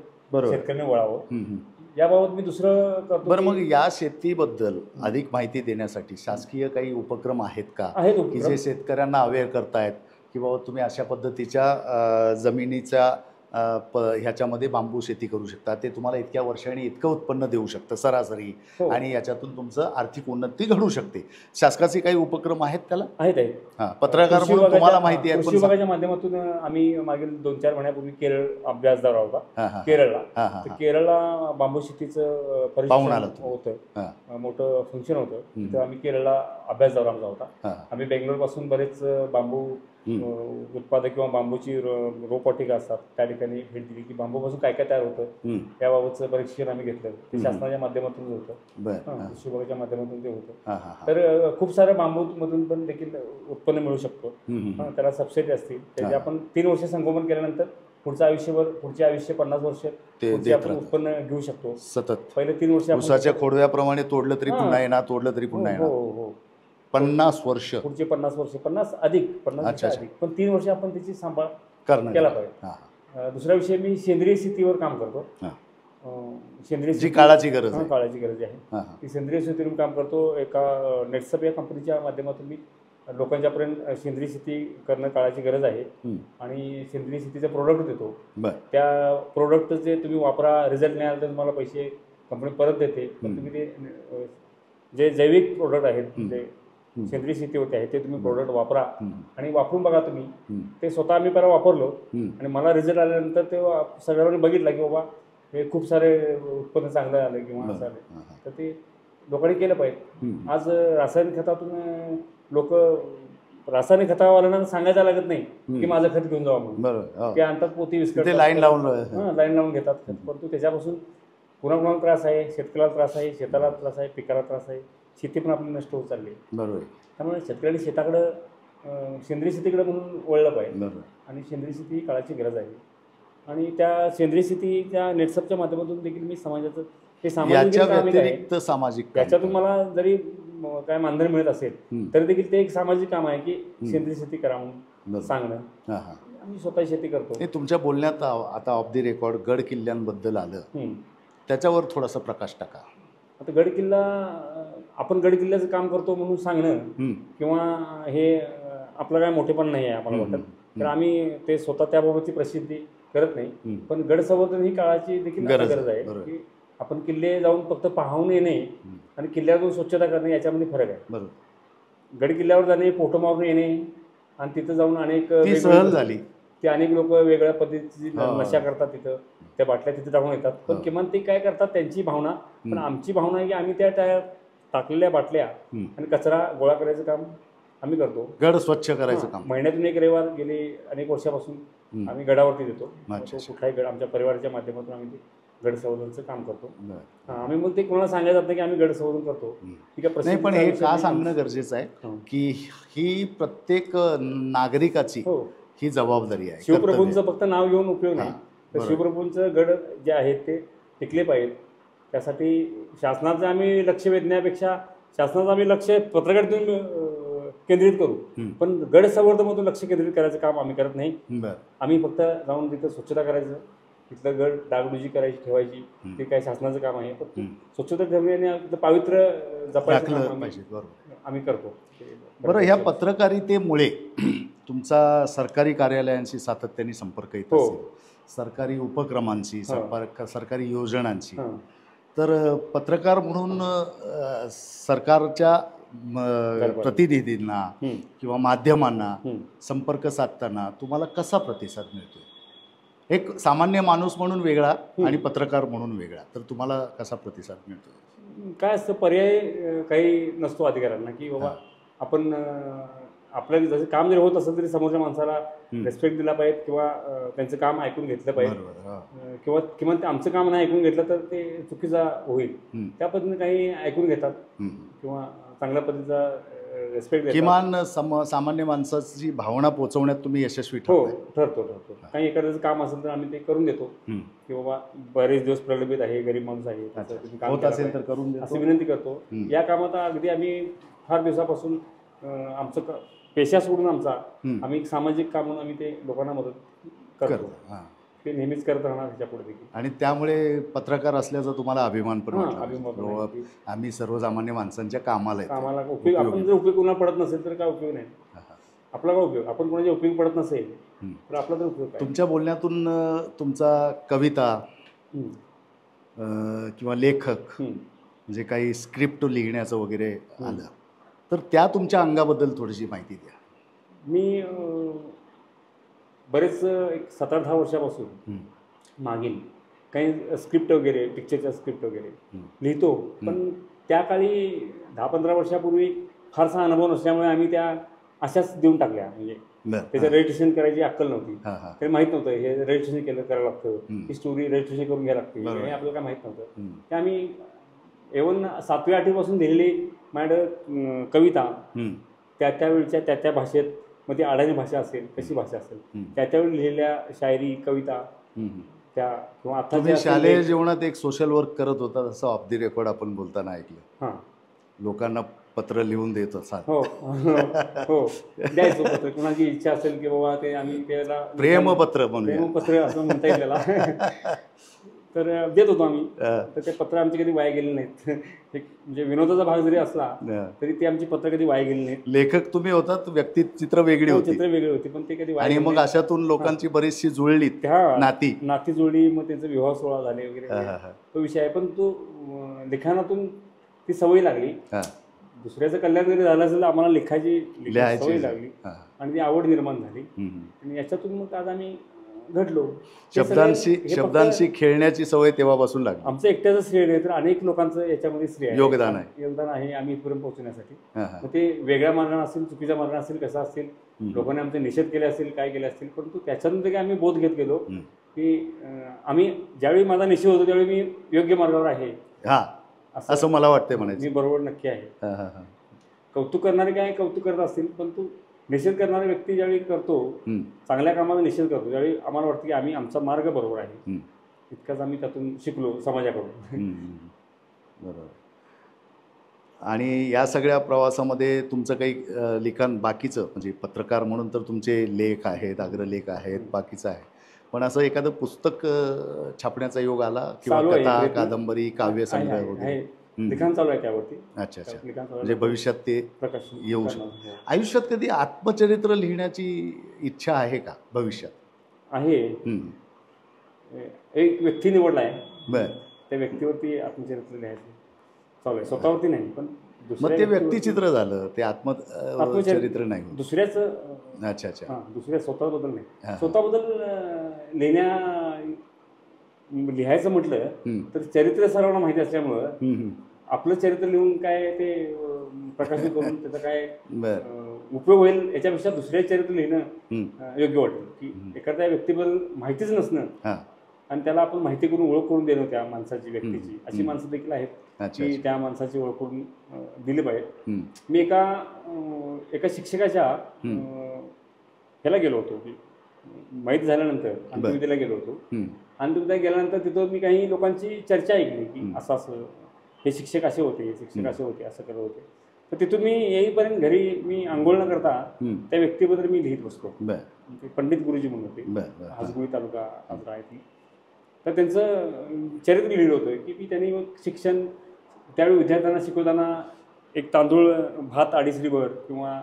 शेतकऱ्यांनी वळावं. याबाबत मी दुसरं करतो. बरं, मग या शेतीबद्दल अधिक माहिती देण्यासाठी शासकीय काही उपक्रम आहेत का की जे शेतकऱ्यांना अवेअर करतायत की बाबा तुम्ही अशा पद्धतीच्या जमिनीच्या ह्याच्यामध्ये बांबू शेती करू शकता, ते तुम्हाला इतक्या वर्षांनी इतकं उत्पन्न देऊ शकतं सरासरी, आणि याच्यातून तुमचं आर्थिक उन्नती घडू शकते? शासनाचे काही उपक्रम आहेत त्याला? आहेत. पत्रकार म्हणून तुम्हाला माहिती आहे. कृषी विभागाच्या माध्यमातून आम्ही मागील 2-4 महिन्यापूर्वी केरळ अभ्यासदार होता केरळला. केरळला बांबू शेतीचं परिषद होतं, मोठं फंक्शन होतं. तर आम्ही केरळला अभ्यासदार आमचा होता. आम्ही बेंगलोरपासून बरेच बांबू उत्पादक किंवा बांबूची रोपवाटिका असतात त्या ठिकाणी भेट दिली की बांबूपासून काय काय तयार होतं याबाबतचं परीक्षण आम्ही घेतलं. ते शासनाच्या माध्यमातून होतं, कृषी विभागाच्या माध्यमातून ते होतं. तर खूप साऱ्या बांबूमधून पण देखील उत्पन्न मिळू शकतो. त्याला सबसिडी असतील, त्याचे आपण 3 वर्ष संगोपन केल्यानंतर पुढचं आयुष्य 50 वर्ष आपण उत्पन्न घेऊ शकतो सतत. पहिले 3 वर्ष ऊसाच्या खोडव्याप्रमाणे तोडलं तरी पुन्हा येणार, तोडलं तरी पुन्हा येणार. 50 वर्ष, पुढचे 50 वर्ष, 50 अधिक, पण 3 वर्ष आपण त्याची सांभाळ केला पाहिजे. दुसरा विषय, मी सेंद्रिय शेतीवर काम करतो. सेंद्रिय शेती काळाची गरज आहे. ती सेंद्रिय शेतीवर काम करतो. एका नेटसप या कंपनीच्या माध्यमातून मी लोकांच्यापर्यंत सेंद्रिय शेती करणं काळाची गरज आहे आणि सेंद्रिय शेतीचे प्रोडक्ट देतो. त्या प्रोडक्ट जे तुम्ही वापरा, रिझल्ट नाही आला तर तुम्हाला पैसे कंपनी परत देते. तुम्ही ते जे जैविक प्रोडक्ट आहेत, जे सेंद्रिय शेती होते आहे, ते तुम्ही प्रोडक्ट वापरा आणि वापरून बघा. तुम्ही ते स्वतः आम्ही पहिला वापरलो आणि मला रिझल्ट आल्यानंतर ते सगळ्यांनी बघितलं की बाबा हे खूप सारे उत्पन्न चांगलं आलं किंवा असं आलं, तर ते लोकांनी केलं पाहिजे. आज रासायनिक खतातून लोक रासायनिक खतावाल्यांना सांगायचं लागत नाही की माझं खत घेऊन जावं म्हणून. ते आणतात पोती विस्कळतात, लाईन लावून घेतात. परंतु त्याच्यापासून कुणाकुणाला त्रास आहे, शेतकऱ्याला त्रास आहे, शेताला त्रास आहे, पिकाला त्रास आहे, शेती पण आपली नष्ट होत चालली. बरोबर. त्यामुळे शेतकऱ्यांनी शेताकडं सेंद्रिय शेतीकडे म्हणून वळलं पाहिजे आणि सेंद्रिय शेती ही काळाची गरज आहे. आणि त्या सेंद्रिय शेतीच्या नेटसपच्या माध्यमातून देखील मी समाजाचं हे सामाजिक याच्यातून मला जरी काय मानधन मिळत असेल तरी देखील ते एक सामाजिक काम आहे की सेंद्रिय शेती करा म्हणून सांगणं. आम्ही स्वतः शेती करतो. तुमच्या बोलण्यात आता ऑफ द रेकॉर्ड गड किल्ल्यांबद्दल आलं, त्याच्यावर थोडासा प्रकाश टाका. आता गड किल्ला, आपण गड किल्ल्याचं काम करतो म्हणून सांगणं किंवा हे आपलं काय मोठेपण नाही आहे आम्हाला वाटत. तर आम्ही ते स्वतः त्याबाबतची प्रसिद्धी करत नाही. पण गड संवर्धन ही काळाची देखील गरज आहे की आपण किल्ले जाऊन फक्त पाहून येणे आणि किल्ल्यावर स्वच्छता करणे याच्यामध्ये फरक आहे. गड किल्ल्यावर जाणे, फोटो मारून येणे आणि तिथं जाऊन अनेक सहल झाली, ते अनेक लोक वेगळ्या पद्धतीची नशा करतात, तिथं त्या बाटल्या तिथे टाकून येतात. पण किमान ते काय करतात त्यांची भावना, पण आमची भावना आहे की आम्ही त्या टाकलेल्या बाटल्या आणि कचरा गोळा करायचं काम आम्ही करतो. गड स्वच्छ करायचं काम महिन्यातून एक रविवार गेले अनेक वर्षापासून आम्ही गडावरती देतो. कुठलाही गड आमच्या परिवाराच्या माध्यमातून आम्ही गड संवर्धनचं काम करतो. आम्ही मग ते कोणाला सांगायचं जात नाही की आम्ही गड संवर्धन करतो. ठीक आहे, नाही, पण हे का सांगणं गरजेचं आहे की ही प्रत्येक नागरिकाची ही जबाबदारी आहे. शिवप्रभूंचं फक्त नाव घेऊन उपयोग नाही, तर शिवप्रभूंचं गड जे आहेत ते टिकले पाहिजेत. त्यासाठी शासनाचं आम्ही लक्ष वेधण्यापेक्षा शासनाचं आम्ही लक्ष पत्रकारितेतून केंद्रित करू, पण गड संवर्धनामधून लक्ष केंद्रित करायचं काम आम्ही करत नाही. आम्ही फक्त जाऊन तिथं स्वच्छता करायचं, तिथलं गड डागडुजी करायची, ठेवायची, ते काय शासनाचं काम आहे. फक्त स्वच्छता ठेवणे आणि तिथलं पावित्र्य जपायचं आम्ही करतो. बरं, ह्या पत्रकारितेमुळे तुमचा सरकारी कार्यालयांशी सातत्याने संपर्क येत असेल, सरकारी उपक्रमांशी, सरकारी योजनांची. तर पत्रकार म्हणून सरकारच्या प्रतिनिधींना किंवा माध्यमांना संपर्क साधताना तुम्हाला कसा प्रतिसाद मिळतो? एक सामान्य माणूस म्हणून वेगळा आणि पत्रकार म्हणून वेगळा, तर तुम्हाला कसा प्रतिसाद मिळतो? काय असतं, पर्याय काही नसतो अधिकाऱ्यांना की बाबा आपण आपलं जसं काम जरी होत असेल तरी समोरच्या माणसाला रेस्पेक्ट दिला पाहिजे किंवा त्यांचं काम ऐकून घेतलं पाहिजे, किंवा किमान आमचं काम नाही ऐकून घेतलं तर ते चुकीचा होईल. त्या पद्धतीने काही ऐकून घेतात किंवा चांगल्या पद्धतीचा रिस्पेक्ट देतात. किमान सामान्य माणसाची भावना पोहोचवण्यात तुम्ही यशस्वी ठरतो. काही एखाद्याचं काम असेल तर आम्ही ते करून देतो की बाबा बरेच दिवस प्रलंबित आहे, गरीब माणूस आहे, होत असेल तर करून अशी विनंती करतो. या कामात अगदी आम्ही फार दिवसापासून आमचं पेशा सोडून आम्ही सामाजिक काम म्हणून आम्ही ते लोकांना मदत करतो. ते नेहमीच करत राहणार त्याच्या पुढे देखील. आणि त्यामुळे पत्रकार असल्याचा तुम्हाला अभिमान पण वाटतो. आम्ही सर्वसामान्य माणसांच्या कामाला उपयोग. आपण जर उपयोग कोणाला पडत नसेल तर काय उपयोग नाही. आपला काय उपयोग? आपण कोणाच्या उपयोग पडत नसेल तर आपला तर उपयोग. तुमच्या बोलण्यातून तुमचा कविता किंवा लेखक म्हणजे काही स्क्रिप्ट लिहिण्याचं वगैरे आलं तर त्या तुमच्या अंगाबद्दल थोडीशी माहिती द्या. मी बरेच एक 17-10 वर्षापासून मागील काही स्क्रिप्ट वगैरे, पिक्चरच्या स्क्रिप्ट वगैरे लिहितो. पण त्या काळी 10-15 वर्षापूर्वी फारसा अनुभव नसल्यामुळे आम्ही त्या अशाच देऊन टाकल्या. म्हणजे त्याचं रजिस्ट्रेशन करायची अक्कल नव्हती, ते माहीत नव्हतं हे रजिस्ट्रेशन करायला लागतं, ही स्टोरी रजिस्ट्रेशन करून घ्यायला लागते, हे आपल्याला काय माहीत नव्हतं. ते आम्ही एवन 7वी-8वी पासून लिहिलेली माझ्याकडं कविता त्या त्या भाषेत, मग ती अडाणी भाषा असेल, कशी भाषा असेल, त्यावेळी लिहिलेल्या शायरी, कविता त्या किंवा आता शालेय जीवनात एक सोशल वर्क करत होता तसं ऑफ दी रेकॉर्ड आपण बोलताना ऐकलं. लोकांना पत्र लिहून देत असाल. हो द्यायचो पत्र, कुणाची इच्छा असेल की बाबा ते आम्ही त्याला प्रेमपत्र असं म्हणता येईल त्याला, तर देत होतो आम्ही. तर ते पत्र आमची कधी वाया गेले नाहीत. एक म्हणजे विनोदाचा भाग जरी असला तरी ती आमची पत्र कधी वाया गेली नाहीत. लेखक तुम्ही होतात, व्यक्तिचित्र वेगळी होती पण ते कधी. आणि मग अशातून लोकांची बरीचशी जुळली नाती जुळली, मग त्यांचे विवाह सोहळा झाले वगैरे, तो विषय आहे. पण तो लिखाणातून ती सवय लागली. दुसऱ्याचं कल्याण जरी झालं असेल तर आम्हाला लिखायची सवय लागली आणि ती आवड निर्माण झाली. आणि याच्यातून मग आज आम्ही घडलो. शब्दांशी खेळण्याची सवय तेव्हापासून लागली. आमचं एकट्याचं श्रेय नाही तर अनेक लोकांचं याच्यामध्ये श्रेय योगदान आहे आम्ही इथपर्यंत पोहोचण्यासाठी. मग ते वेगळ्या मार्गाने असेल, चुकीच्या मार्गाने असेल, कसं असेल, लोकांनी आमचे निषेध केले असेल, काय केले असतील, परंतु त्याच्यानंतर काही आम्ही बोध घेत गेलो की आम्ही ज्यावेळी माझा निषेध होतो त्यावेळी मी योग्य मार्गावर आहे असं मला वाटतं म्हणायचं. मी बरोबर नक्की आहे. कौतुक करणारे काय कौतुक करत असतील, परंतु निषेध करणारा व्यक्ती ज्यावेळी करतो, चांगल्या कामाचा निषेध करतो, त्यावेळी आम्हाला वाटतं की आमचा मार्ग बरोबर आहे. इतकाच आम्ही त्यातून शिकलो समाजाकडून. बरोबर. आणि या सगळ्या प्रवासामध्ये तुमचं काही लिखाण बाकीचं म्हणजे पत्रकार म्हणून तर तुमचे लेख आहेत, अग्रलेख आहेत, बाकीचं आहे, पण असं एखादं पुस्तक छापण्याचा योग आला किंवा कथा, कादंबरी, काव्यसंग्रह वगैरे लिखाण चालू आहे त्यावरती? अच्छा. म्हणजे भविष्यात ते येऊ शकतं. आयुष्यात कधी आत्मचरित्र लिहिण्याची इच्छा आहे का भविष्यात? आहे. एक व्यक्ती निवडला आहे, त्या व्यक्तीवरती आत्मचरित्र लिहायचं चालू आहे. स्वतःवरती नाही, पण मग ते व्यक्तिचित्र झालं, ते आत्मचरित्र नाही, दुसऱ्याच. अच्छा. दुसऱ्या स्वतःबद्दल नाही, स्वतःबद्दल लिहायचं म्हटलं तर चरित्र सर्वांना माहिती असल्यामुळं आपलं चरित्र लिहून काय ते प्रकाशित करून त्याचा काय उपयोग होईल याच्यापेक्षा दुसऱ्या चरित्र लिहिणं योग्य वाटेल. की एखाद्या व्यक्तीबद्दल माहितीच नसणं आणि त्याला आपण माहिती करून ओळख करून देणं त्या माणसाची, व्यक्तीची, अशी माणसं देखील आहेत की त्या माणसाची ओळख करून दिली पाहिजे. मी एका शिक्षकाच्या ह्याला गेलो होतो, माहीत झाल्यानंतर अंत्यविधीला गेलो होतो. अंत्यविधीला गेल्यानंतर तिथं मी काही लोकांची चर्चा ऐकली की असं असं हे शिक्षक असे होते, हे शिक्षक असे होते, असं करत होते. तर तिथून मी येईपर्यंत घरी मी आंघोळ न करता त्या व्यक्तीबद्दल मी लिहित बसतो. पंडित गुरुजी म्हणून होते, हसगुळी तालुका आजरा आहे. तर त्यांचं चरित्र लिहिलं होतं की त्यांनी शिक्षण त्यावेळी विद्यार्थ्यांना शिकवताना एक तांदूळ भात 2.5 वर किंवा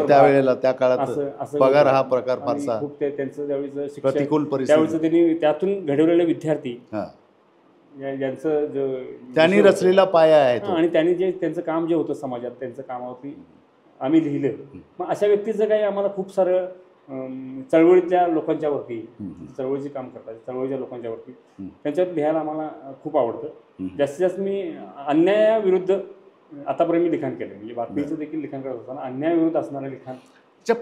त्यावेळेला त्या काळात पगार हा प्रकार फारसा खूप त्यांचं त्यावेळेचं प्रतिकूल शिक्षण, त्यावेळेचं त्यांनी त्यातून घडवलेले विद्यार्थी ज्यांचं त्यांनी रचलेला पाया आहे आणि त्यांनी जे त्यांचं काम जे होतं समाजात, त्यांचं कामावरती आम्ही लिहिलं. मग अशा व्यक्तीचं काही आम्हाला खूप सारं चळवळीच्या लोकांच्यावरती, चळवळीचे काम करतात चळवळीच्या लोकांच्यावरती, त्यांच्यावर लिहायला आम्हाला खूप आवडतं. जास्तीत जास्त मी अन्यायाविरुद्ध आतापर्यंत मी लिखाण केलं, म्हणजे बातमीचं देखील लिखाण करत असताना अन्यायाविरुद्ध असणारं लिखाण.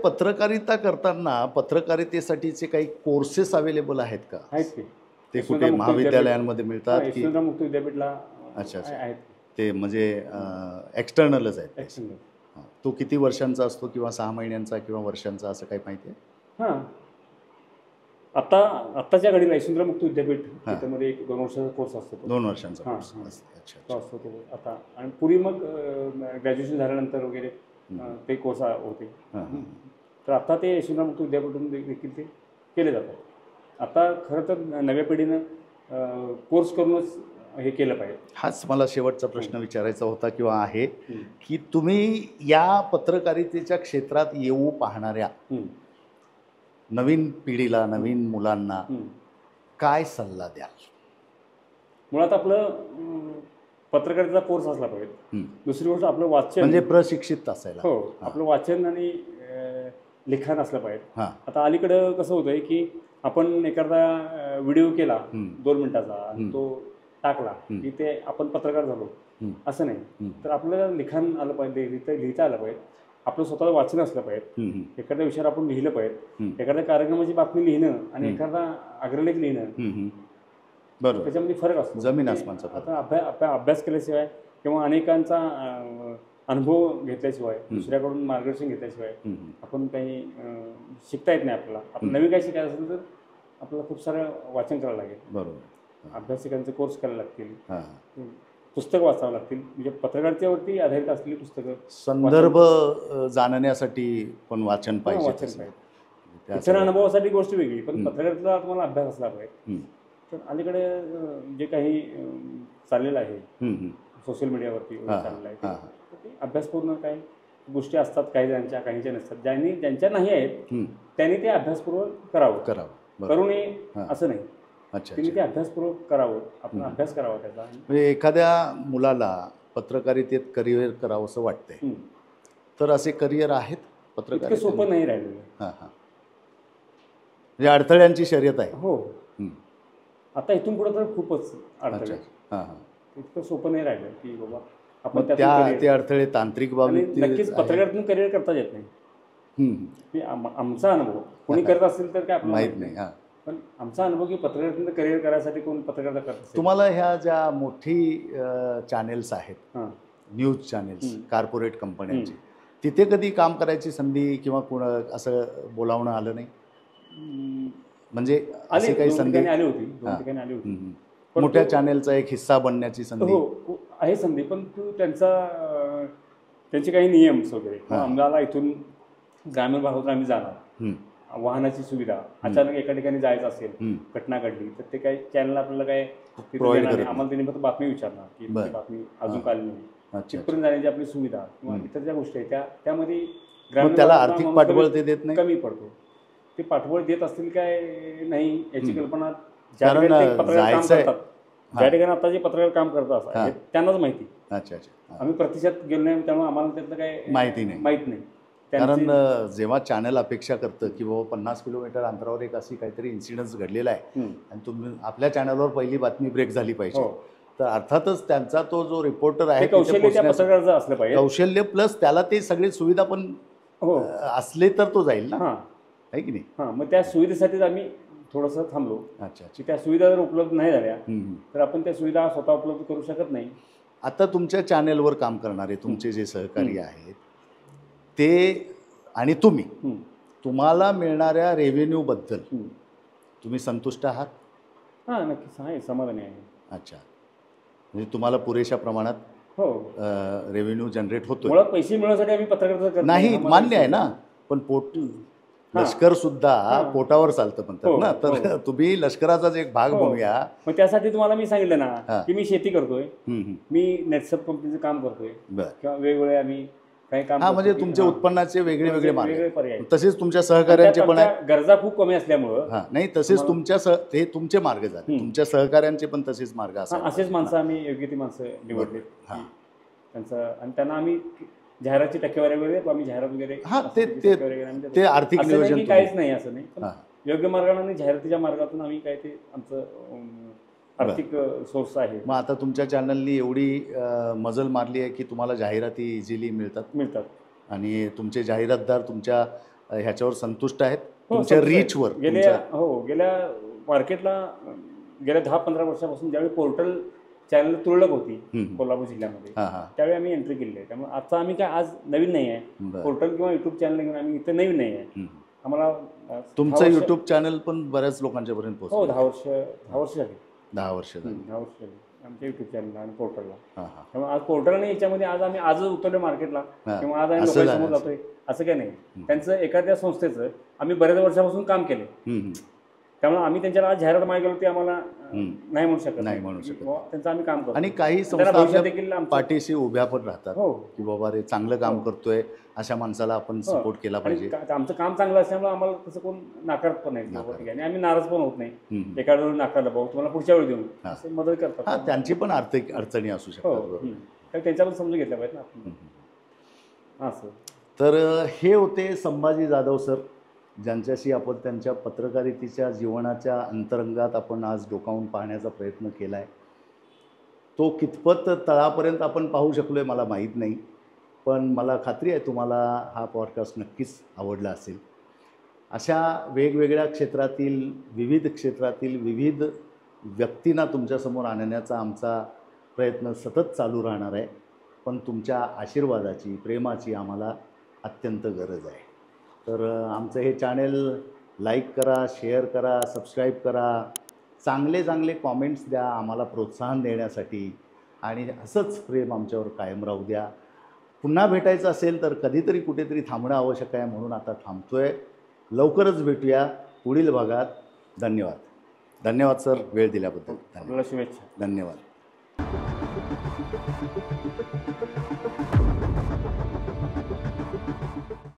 पत्रकारिता करताना पत्रकारितेसाठीचे काही कोर्सेस अवेलेबल आहेत का? आहेत की, ते कुठे महाविद्यालयांमध्ये मिळतात की यशवंतराव मुक्त विद्यापीठला? अच्छा आहेत ते, म्हणजे एक्सटर्नलच आहेत. एक्सटर्नल. तो किती वर्षांचा असतो किंवा 6 महिन्यांचा किंवा वर्षांचा, असं काही माहिती आहे? आत्ताच्या घडीला यशवंतराव मुक्त विद्यापीठ त्यामध्ये एक 2 वर्षाचा कोर्स असतो. 2 वर्षांचा कोर्स तो असतो तो आता. आणि पूर्वी मग ग्रॅज्युएशन झाल्यानंतर वगैरे ते कोर्स होते. तर आता ते यशवंतराव मुक्त विद्यापीठून देखील ते केले जातात. आता खरं तर नव्या पिढीनं कोर्स करूनच हे केलं पाहिजे. हाच मला शेवटचा प्रश्न विचारायचा होता किंवा आहे की तुम्ही या पत्रकारितेच्या क्षेत्रात येऊ पाहणाऱ्या नवीन पिढीला, नवीन मुलांना काय सल्ला द्याल? मुळात आपलं पत्रकारितेचा कोर्स असला पाहिजे. दुसरी गोष्ट आपलं वाचन, म्हणजे प्रशिक्षित असायला. हो, आपलं वाचन आणि लिखाण असलं पाहिजे. आता अलीकडं कसं होतंय की आपण एखादा व्हिडिओ केला 2 मिनिटाचा आणि तो टाकला की ते आपण पत्रकार झालो, असं नाही. तर आपल्याला लिखाण आलं पाहिजे, लिहिता आलं पाहिजे, आपलं स्वतःचं वाचन असलं पाहिजे, एखाद्या विषयावर आपण लिहिलं पाहिजे, एखाद्या कार्यक्रमाची बातमी लिहिणं आणि एखादा अग्रलेख लिहिणं, बरोबर, त्याच्यामध्ये फरक असतो, जमीन आसमानचा. आता अभ्यास केल्याशिवाय किंवा अनेकांचा अनुभव घेतल्याशिवाय, दुसऱ्याकडून मार्गदर्शन घेतल्याशिवाय आपण काही शिकता येत नाही आपल्याला. आपण नवीन काही शिकायचं असेल तर आपल्याला खूप सारं वाचन करावं लागेल. बरोबर, अभ्यासिकांचे कोर्स करायला लागतील, पुस्तकं वाचावं लागतील, म्हणजे पत्रकारितेवरती आधारित असलेली पुस्तकं, संदर्भ जाणण्यासाठी पण वाचन पाहिजे. इतर अनुभवासाठी गोष्ट वेगळी, पण पत्रकारितेचा तुम्हाला अभ्यास असला पाहिजे. तर अलीकडे जे काही चाललेलं आहे सोशल मीडियावरती चाललेलं आहे, ते अभ्यासपूर्ण काही गोष्टी असतात, काही जणांच्या, काहींच्या नसतात. ज्यांच्या नाही आहेत त्यांनी ते अभ्यासपूर्वक करावं, करू नये असं नाही. त्यांनी ते अभ्यासपूर्वक करावं, आपण अभ्यास करावा त्याचा. म्हणजे एखाद्या मुलाला पत्रकारितेत करिअर करावं असं वाटतंय, तर असे करिअर आहेत पत्रकारितेत? इतकं सोपं नाही राहिलेलं. म्हणजे अडथळ्यांची शर्यत आहे. हो, आता इथून पुढे तर खूपच अडथळे. इतकं सोपं नाही राहिलं की बाबा आपण ते अडथळे तांत्रिक बाबी. नक्कीच पत्रकारितेतून करिअर करता येत नाही. आमचा अनुभव, कोणी करत असेल तर काय आपल्याला माहीत नाही, पण आमचा अनुभव की पत्रकारितेतून करिअर करायसाठी कोण पत्रकारिता करत असेल. तुम्हाला ह्या ज्या मोठी चॅनेल्स आहेत, न्यूज चॅनेल्स, कॉर्पोरेट कंपन्यांची, तिथे कधी काम करायची संधी किंवा कोण असं बोलावणं आलं नाही? म्हणजे अशी काही संधी आली होती, 2 ठिकाणी आली होती. मोठ्या चॅनेलचा एक हिस्सा बनण्याची संधी? हो आहे संधी, पण त्यांचे काही नियम्स वगैरे, आम्हाला इथून ग्रामीण भागातून आम्ही जाणार, वाहनाची सुविधा, अचानक एका ठिकाणी जायचं असेल, घटना घडली तर ते काही चॅनल आपल्याला काय आम्हाला त्यांनी फक्त बातमी विचारणार की बातमी अजून काढली नाही, तिथपर्यंत जाण्याची आपली सुविधा किंवा इतर ज्या गोष्टी आहेत त्यामध्ये त्याला आर्थिक पाठबळ ते देत नाही, कमी पडतो. ते पाठबळ देत असतील काय नाही याची कल्पना ज्या ठिकाणी आता जे पत्रकार काम करत असतात त्यांनाच माहिती. आम्ही प्रत्यक्षात गेलो नाही, त्यामुळे आम्हाला त्यातलं काय माहित नाही. कारण जेव्हा चॅनल अपेक्षा करतं की बाबा 50 किलोमीटर अंतरावर एक अशी काहीतरी इन्सिडन्स घडलेला आहे आणि तुम्ही आपल्या चॅनलवर पहिली बातमी ब्रेक झाली पाहिजे, तर अर्थातच त्यांचा तो जो रिपोर्टर आहे पत्रकाराचं असलं पाहिजे, कौशल्य प्लस त्याला ते सगळी सुविधा पण असले तर तो जाईल ना, आहे की नाही? मग त्या सुविधेसाठीच आम्ही थोडंसं थांबलो. अच्छा. की त्या सुविधा जर उपलब्ध नाही झाल्या तर आपण त्या सुविधा स्वतः उपलब्ध करू शकत नाही. आता तुमच्या चॅनेलवर काम करणारे तुमचे जे सहकारी आहेत ते आणि तुम्हाला मिळणाऱ्या रेव्हेन्यूबद्दल तुम्ही संतुष्ट आहात? हां, नक्कीच आहे, समाधानी आहे. अच्छा, म्हणजे तुम्हाला पुरेशा प्रमाणात हो रेव्हेन्यू जनरेट होतो? मुळात पैसे मिळवण्यासाठी आम्ही पत्रकारिता करतो नाही, मान्य आहे ना, पण लष्कर सुद्धा पोटावर चालतं म्हणतात ना, तर तुम्ही लष्कराचाच एक भाग बनूया. मग त्यासाठी तुम्हाला मी सांगितलं ना की मी शेती करतोय, मी नेटसप कंपनीचं काम करतोय किंवा वेगवेगळे आम्ही काही काम. म्हणजे तुमच्या उत्पन्नाचे वेगळे वेगळे मार्ग, तसेच तुमच्या सहकाऱ्यांचे पण आहे. गरजा खूप कमी असल्यामुळं नाही, तसेच ते तुमचे मार्ग झाले, तुमच्या सहकाऱ्यांचे पण तसेच मार्ग असतात. असेच माणसं आम्ही योग्य ती माणसं निवडले त्यांचं, आणि त्यांना आम्ही जाहिरातची टक्केवारी वगैरे आम्ही जाहिरात वगैरे ते आर्थिक नियोजन काहीच नाही असं नाही, पण योग्य मार्गाने आणि जाहिरातीच्या मार्गातून आम्ही काय ते आमचं आर्थिक सोर्स आहे. मग आता तुमच्या चॅनलनी एवढी मजल मारली आहे की तुम्हाला जाहिराती इझिली मिळतात आणि तुमचे जाहिरातदार तुमच्या ह्याच्यावर संतुष्ट आहेत, तुमच्या रीचवर. गेल्या मार्केटला गेल्या 10-15 वर्षापासून ज्यावेळी पोर्टल चॅनल तुरळक होती कोल्हापूर जिल्ह्यामध्ये, त्यावेळी आम्ही एंट्री केली आहे. त्यामुळे आता आम्ही काय आज नवीन नाही आहे, पोर्टल किंवा युट्यूब चॅनल घेऊन आम्ही इथे नवीन नाही आहे. आम्हाला तुमचं युट्यूब चॅनल पण बऱ्याच लोकांच्या पर्यंत पोहोचलं. हो, 10 वर्ष झाली. 10 वर्ष झाली आमच्या युट्यूब चॅनल आणि पोर्टलला. त्यामुळे आज पोर्टल आणि याच्यामध्ये आज आजच उतरलो मार्केटला किंवा आज आम्ही लोकांसमोर जातोय असं काही नाही. त्यांचं एखाद्या संस्थेचं आम्ही बऱ्याच वर्षापासून काम केले, त्यामुळे आम्ही त्यांच्याला आज जाहिरात मागितली ते आम्हाला नाही म्हणू शकत. त्यांचं आम्ही काम करतो आणि काही संस्था पाठीशी उभ्या पण राहतात की बाबा रे चांगलं काम करतोय, अशा माणसाला आपण सपोर्ट केला पाहिजे. आमचं काम चांगलं असल्यामुळे आम्हाला तसं कोण नाकारत पण नाही आणि आम्ही नाराज पण होत नाही. एखाद्या वेळी नाकारलं, भाऊ तुम्हाला पुढच्या वेळी देऊ असं मदत करतात. त्यांची पण आर्थिक अडचणी असू शकतात, त्यांच्या पण समजून घेतल्या पाहिजे ना असं. तर हे होते संभाजी जाधव सर, ज्यांच्याशी आपण त्यांच्या पत्रकारितेच्या जीवनाच्या अंतरंगात आपण आज डोकावून पाहण्याचा प्रयत्न केला आहे. तो कितपत तळापर्यंत आपण पाहू शकलो आहे मला माहीत नाही, पण मला खात्री आहे तुम्हाला हा पॉडकास्ट नक्कीच आवडला असेल. अशा वेगवेगळ्या क्षेत्रातील विविध व्यक्तींना तुमच्यासमोर आणण्याचा आमचा प्रयत्न सतत चालू राहणार आहे, पण तुमच्या आशीर्वादाची, प्रेमाची आम्हाला अत्यंत गरज आहे. तर आमचं हे चॅनेल लाईक करा, शेअर करा, सबस्क्राईब करा, चांगले कॉमेंट्स द्या आम्हाला प्रोत्साहन देण्यासाठी, आणि असंच प्रेम आमच्यावर कायम राहू द्या. पुन्हा भेटायचं असेल तर कधीतरी कुठेतरी थांबणं आवश्यक आहे, म्हणून आता थांबतोय. लवकरच भेटूया पुढील भागात. धन्यवाद सर, वेळ दिल्याबद्दल. शुभेच्छा. धन्यवाद.